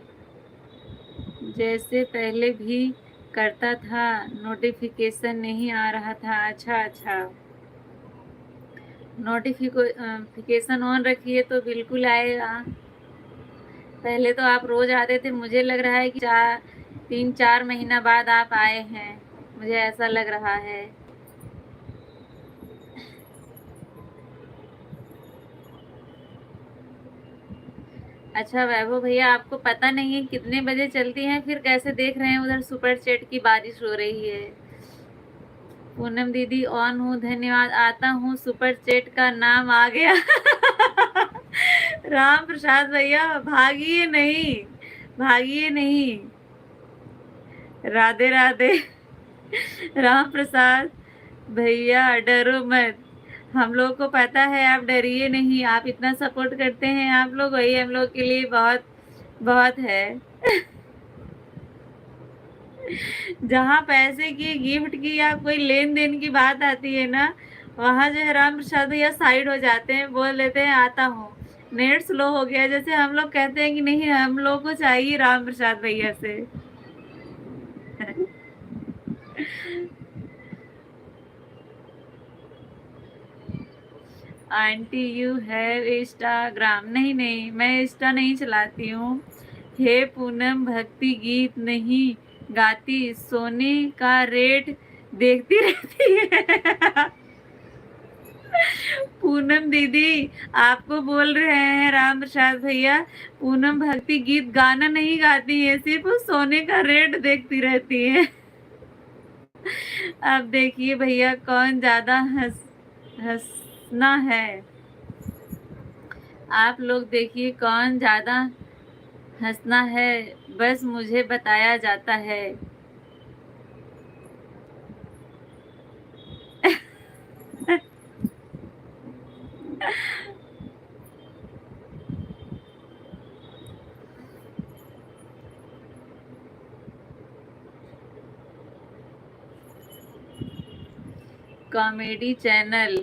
जैसे पहले भी करता था, नोटिफिकेशन नहीं आ रहा था। अच्छा अच्छा, नोटिफिकेशन ऑन रखिए तो बिल्कुल आएगा। पहले तो आप रोज आते थे, मुझे लग रहा है कि 3-4 महीना बाद आप आए हैं, मुझे ऐसा लग रहा है। अच्छा वैभव भैया, आपको पता नहीं है कितने बजे चलती हैं, फिर कैसे देख रहे हैं उधर सुपर चैट की बारिश हो रही है। पूनम दीदी ऑन हूँ, धन्यवाद, आता हूँ, सुपर चैट का नाम आ गया। राम प्रसाद भैया भागिए नहीं, भागिए नहीं। राधे राधे। राम प्रसाद भैया डरो मत, हम लोग को पता है आप डरिए नहीं, आप इतना सपोर्ट करते हैं आप लोग, वही हम लोग के लिए बहुत बहुत है। जहाँ पैसे की, गिफ्ट की या कोई लेन देन की बात आती है ना, वहां जो है राम प्रसाद भैया साइड हो जाते हैं, बोल लेते हैं आता हूँ, नेट स्लो हो गया, जैसे हम लोग कहते हैं कि नहीं हम लोग को चाहिए राम प्रसाद भैया से। Aunty you have Instagram? नहीं नहीं, मैं इंस्टा नहीं चलाती हूँ। हे पूनम, भक्ति गीत नहीं गाती, सोने का रेट देखती रहती है। पूनम दीदी आपको बोल रहे हैं राम प्रसाद भैया, पूनम भक्ति गीत गाना नहीं गाती है, सिर्फ सोने का रेट देखती रहती है। अब देखिए भैया कौन ज्यादा हंसना है, आप लोग देखिए कौन ज्यादा हंसना है, बस मुझे बताया जाता है। Comedy channel.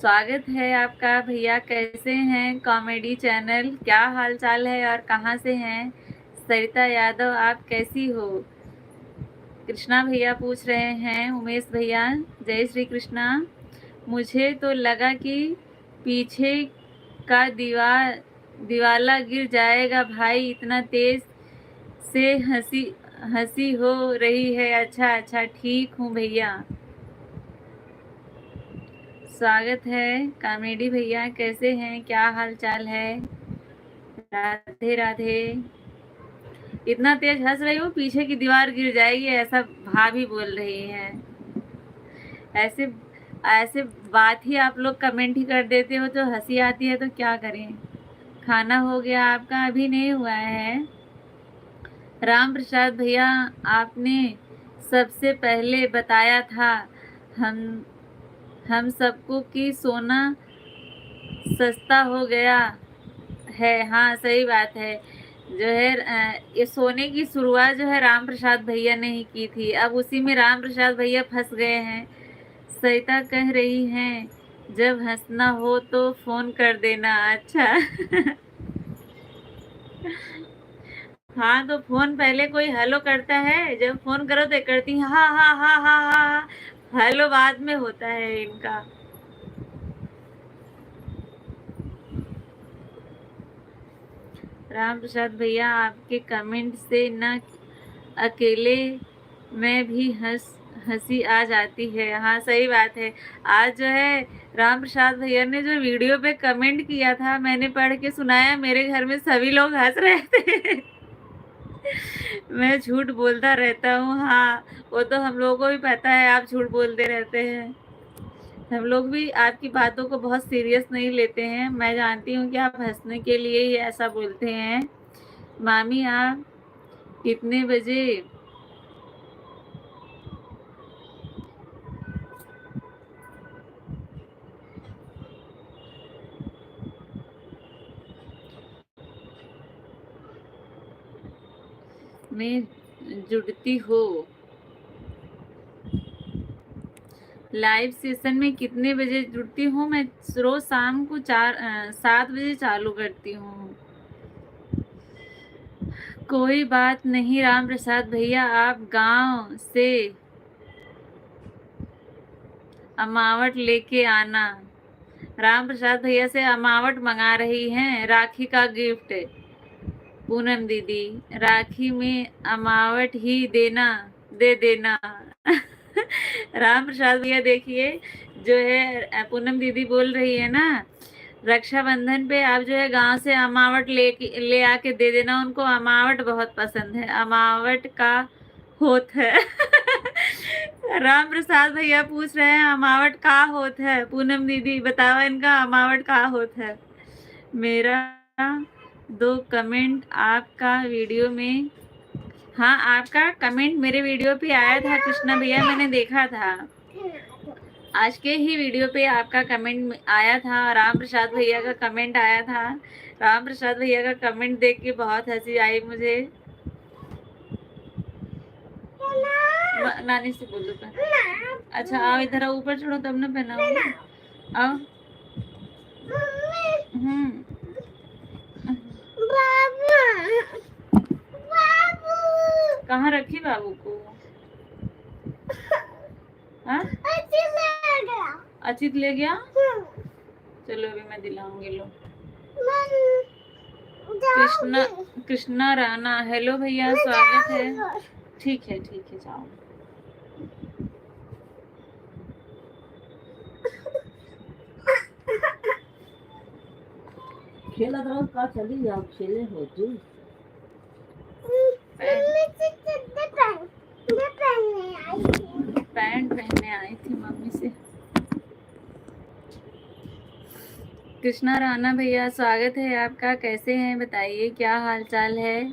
स्वागत है आपका भैया, कैसे हैं कॉमेडी चैनल? क्या हाल चाल है और कहाँ से हैं? सरिता यादव, आप कैसी हो? कृष्णा भैया पूछ रहे हैं, उमेश भैया जय श्री कृष्णा। मुझे तो लगा कि पीछे का दिवाला गिर जाएगा भाई, इतना तेज से हंसी हंसी हो रही है। अच्छा अच्छा, ठीक हूँ भैया। स्वागत है कॉमेडी भैया, कैसे हैं? क्या हाल चाल है? राधे राधे। इतना तेज हंस रही हूँ पीछे की दीवार गिर जाएगी, ऐसा भाभी बोल रही है। ऐसे ऐसे बात ही आप लोग कमेंट ही कर देते हो तो हंसी आती है, तो क्या करें। खाना हो गया आपका? अभी नहीं हुआ है। राम प्रसाद भैया, आपने सबसे पहले बताया था हम सबको कि सोना सस्ता हो गया है। हाँ सही बात है। जो है ये सोने की शुरुआत जो है राम प्रसाद भैया ने ही की थी, अब उसी में राम प्रसाद भैया फंस गए हैं। सरिता कह रही हैं जब हंसना हो तो फोन कर देना। अच्छा हाँ, तो फोन पहले कोई हेलो करता है, जब फोन करो तो करती है हाँ हाँ हाँ हाँ हाँ हाँ। हेलो बाद में होता है इनका। राम प्रसाद भैया, आपके कमेंट से न अकेले में भी हंसी आ जाती है। हाँ सही बात है। आज जो है राम प्रसाद भैया ने जो वीडियो पे कमेंट किया था, मैंने पढ़ के सुनाया, मेरे घर में सभी लोग हंस रहे थे मैं झूठ बोलता रहता हूँ। हाँ वो तो हम लोगों को भी पता है, आप झूठ बोलते रहते हैं। हम लोग भी आपकी बातों को बहुत सीरियस नहीं लेते हैं। मैं जानती हूँ कि आप हंसने के लिए ही ऐसा बोलते हैं। मामी, आप कितने बजे में जुड़ती हो? लाइव सेशन में कितने बजे जुड़ती हूँ? मैं रोज शाम को 7 बजे चालू करती हूँ। कोई बात नहीं राम प्रसाद भैया, आप गांव से अमावट लेके आना। राम प्रसाद भैया से अमावट मंगा रही हैं, राखी का गिफ्ट। पूनम दीदी, राखी में अमावट ही दे देना राम प्रसाद भैया देखिए, जो है पूनम दीदी बोल रही है ना, रक्षाबंधन पे आप जो है गांव से अमावट ले आके दे देना उनको। अमावट बहुत पसंद है, अमावट का होत है राम प्रसाद भैया पूछ रहे हैं अमावट का होत है। पूनम दीदी बताओ इनका अमावट का होत है। मेरा 2 कमेंट आपका वीडियो में। हाँ, आपका कमेंट मेरे वीडियो पे आया था कृष्णा भैया, मैंने देखा था। आज के ही वीडियो पे आपका कमेंट आया था, राम प्रसाद भैया का कमेंट आया था। राम प्रसाद भैया का कमेंट देख के बहुत हंसी आई मुझे। नानी से बोलो पहले। अच्छा आओ इधर आओ, ऊपर चढ़ो तब ना पहनाओ। आओ। कहाँ रखी बाबू को? हाँ? अचित ले गया। चलो अभी मैं दिलाऊंगी। लो कृष्णा राणा, हेलो भैया स्वागत है। ठीक है जाओ। खेला तो का चली जाओ, खेले हो तू। पैंट पहनने आई थी मम्मी से। कृष्णा राणा भैया स्वागत है आपका, कैसे हैं बताइए, क्या हाल चाल है?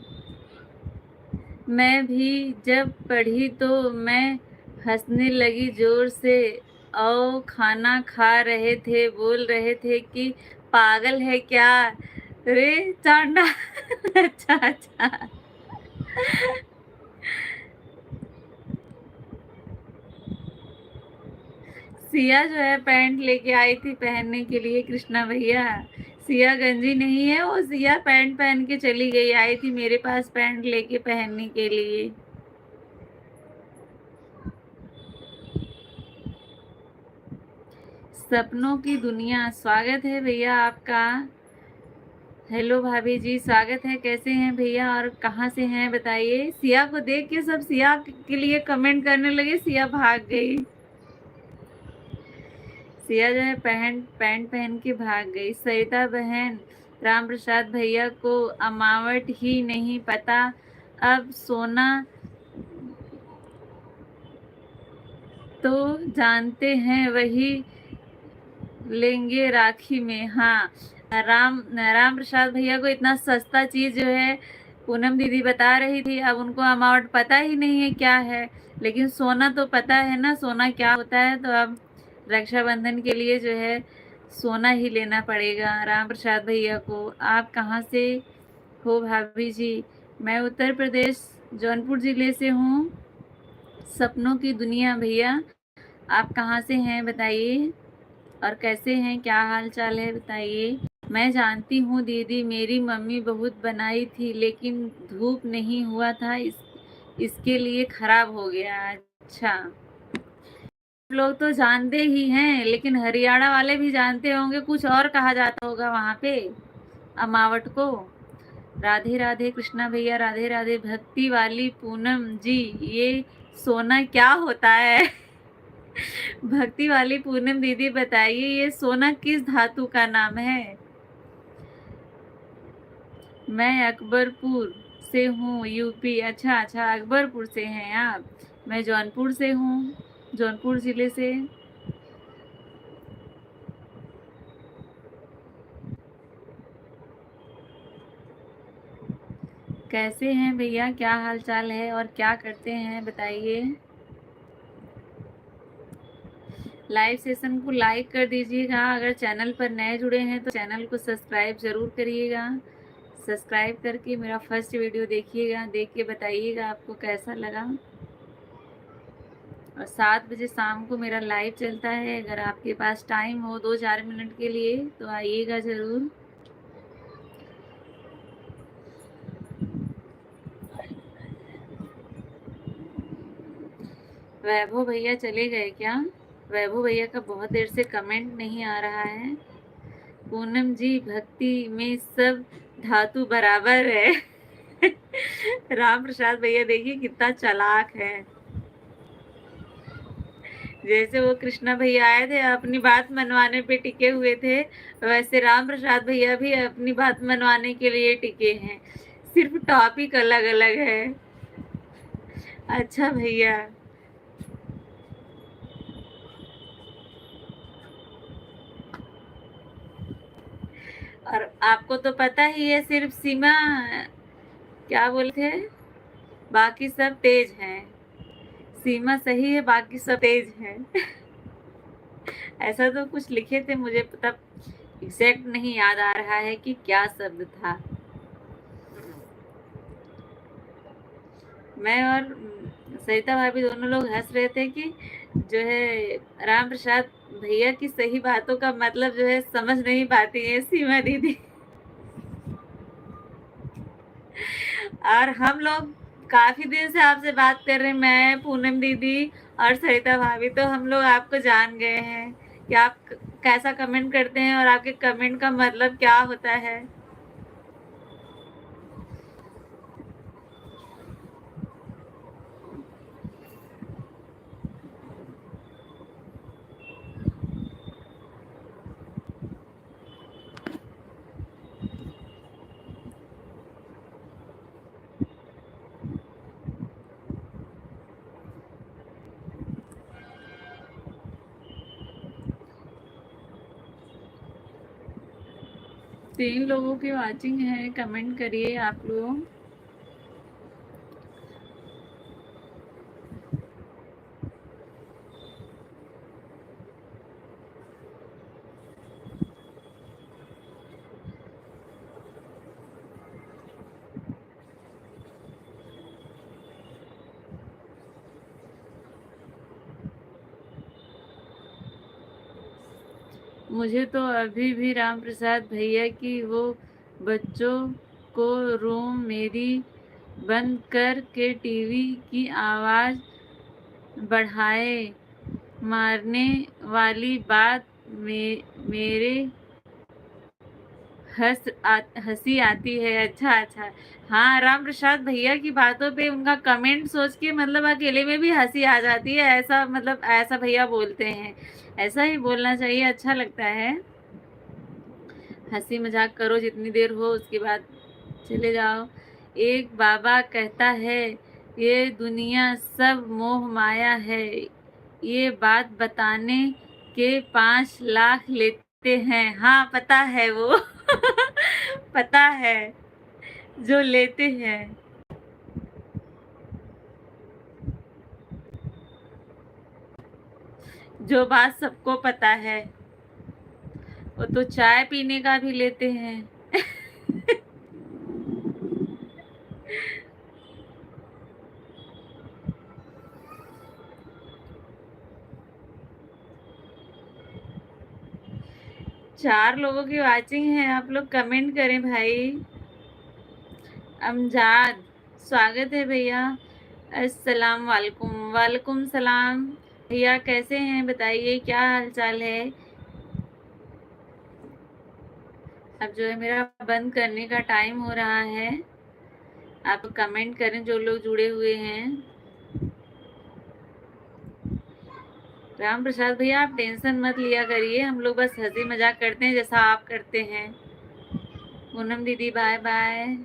मैं भी जब पढ़ी तो मैं हंसने लगी जोर से। और खाना खा रहे थे, बोल रहे थे कि पागल है क्या रे चांडा अच्छा अच्छा सिया जो है पैंट लेके आई थी पहनने के लिए कृष्णा भैया। सिया गंजी नहीं है, वो सिया पैंट पहन के चली गई, आई थी मेरे पास पैंट लेके पहनने के लिए। सपनों की दुनिया, स्वागत है भैया आपका। हेलो भाभी जी, स्वागत है। कैसे हैं भैया और कहाँ से हैं बताइए। सिया को देख के सब सिया के लिए कमेंट करने लगे, सिया भाग गई। सिया जो है पैंट पहन के भाग गई। सरिता बहन, राम प्रसाद भैया को अमावट ही नहीं पता, अब सोना तो जानते हैं, वही लेंगे राखी में। हाँ, राम प्रसाद भैया को इतना सस्ता चीज जो है पूनम दीदी बता रही थी, अब उनको अमाउंट पता ही नहीं है क्या है, लेकिन सोना तो पता है ना सोना क्या होता है। तो अब रक्षाबंधन के लिए जो है सोना ही लेना पड़ेगा राम प्रसाद भैया को। आप कहाँ से हो भाभी जी? मैं उत्तर प्रदेश जौनपुर जिले से हूँ। सपनों की दुनिया भैया, आप कहाँ से हैं बताइए और कैसे हैं, क्या हाल चाल है बताइए। मैं जानती हूँ दीदी, मेरी मम्मी बहुत बनाई थी लेकिन धूप नहीं हुआ था, इसके लिए खराब हो गया। अच्छा, लोग तो जानते ही हैं, लेकिन हरियाणा वाले भी जानते होंगे, कुछ और कहा जाता होगा वहाँ पे अमावट को। राधे राधे कृष्णा भैया, राधे राधे। भक्ति वाली पूनम जी, ये सोना क्या होता है? भक्ति वाली पूनम दीदी बताइए, ये सोना किस धातु का नाम है? मैं अकबरपुर से हूँ, यूपी। अच्छा अच्छा, अकबरपुर से हैं आप। मैं जौनपुर से हूँ, जौनपुर जिले से। कैसे हैं भैया, क्या हाल चाल है और क्या करते हैं बताइए। लाइव सेशन को लाइक कर दीजिएगा, अगर चैनल पर नए जुड़े हैं तो चैनल को सब्सक्राइब ज़रूर करिएगा। सब्सक्राइब करके मेरा फर्स्ट वीडियो देखिएगा, देख के बताइएगा आपको कैसा लगा। और 7 बजे शाम को मेरा लाइव चलता है, अगर आपके पास टाइम हो 2-4 मिनट के लिए तो आइएगा ज़रूर। वैभव भैया चले गए क्या? वैभव भैया का बहुत देर से कमेंट नहीं आ रहा है। पूनम जी, भक्ति में सब धातु बराबर है। राम प्रसाद भैया देखिए कितना चालाक है। जैसे वो कृष्णा भैया आए थे अपनी बात मनवाने पे टिके हुए थे, वैसे राम प्रसाद भैया भी अपनी बात मनवाने के लिए टिके हैं, सिर्फ टॉपिक अलग अलग है। अच्छा भैया, और आपको तो पता ही है, सिर्फ सीमा क्या बोले थे, बाकी सब तेज हैं। सीमा सही है, बाकी सब तेज हैं। ऐसा तो कुछ लिखे थे, मुझे पता एग्जैक्ट नहीं याद आ रहा है कि क्या शब्द था। मैं और सरिता भाभी दोनों लोग हंस रहे थे कि जो है राम प्रसाद भैया की सही बातों का मतलब जो है समझ नहीं पाती है सीमा दीदी। और हम लोग काफी दिन से आपसे बात कर रहे हैं, मैं पूनम दीदी और सरिता भाभी, तो हम लोग आपको जान गए हैं कि आप कैसा कमेंट करते हैं और आपके कमेंट का मतलब क्या होता है। 3 लोगों की वॉचिंग है, कमेंट करिए आप लोग। मुझे तो अभी भी राम प्रसाद भैया की वो बच्चों को रूम मेरी बंद कर के टीवी की आवाज़ बढ़ाए मारने वाली बात मेरे हंसी आती है। अच्छा अच्छा। हाँ, राम प्रसाद भैया की बातों पे उनका कमेंट सोच के मतलब अकेले में भी हंसी आ जाती है। ऐसा मतलब ऐसा भैया बोलते हैं, ऐसा ही बोलना चाहिए, अच्छा लगता है। हंसी मजाक करो जितनी देर हो, उसके बाद चले जाओ। एक बाबा कहता है ये दुनिया सब मोह माया है, ये बात बताने के 5 लाख लेते हैं। हाँ पता है वो पता है जो लेते हैं। जो बात सबको पता है वो तो चाय पीने का भी लेते हैं। 4 लोगों की वाचिंग है, आप लोग कमेंट करें भाई। अमजाद, स्वागत है भैया। अस्सलाम वालेकुम। वालेकुम सलाम। भैया कैसे हैं, बताइए क्या हाल चाल है। अब जो है मेरा बंद करने का टाइम हो रहा है, आप कमेंट करें जो लोग जुड़े हुए हैं। राम प्रसाद भैया आप टेंशन मत लिया करिए, हम लोग बस हंसी मजाक करते हैं जैसा आप करते हैं। पूनम दीदी बाय बाय।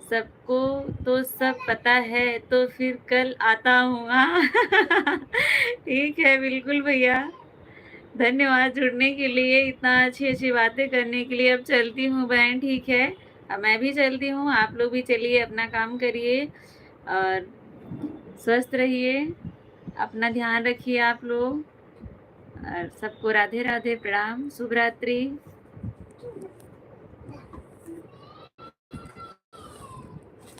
सबको तो सब पता है तो फिर कल आता हूँ। हाँ ठीक है बिल्कुल भैया, धन्यवाद जुड़ने के लिए, इतना अच्छी अच्छी बातें करने के लिए। अब चलती हूँ बहन, ठीक है, अब मैं भी चलती हूँ, आप लोग भी चलिए अपना काम करिए और स्वस्थ रहिए, अपना ध्यान रखिए आप लोग, और सबको राधे राधे, प्रणाम, शुभ रात्रि।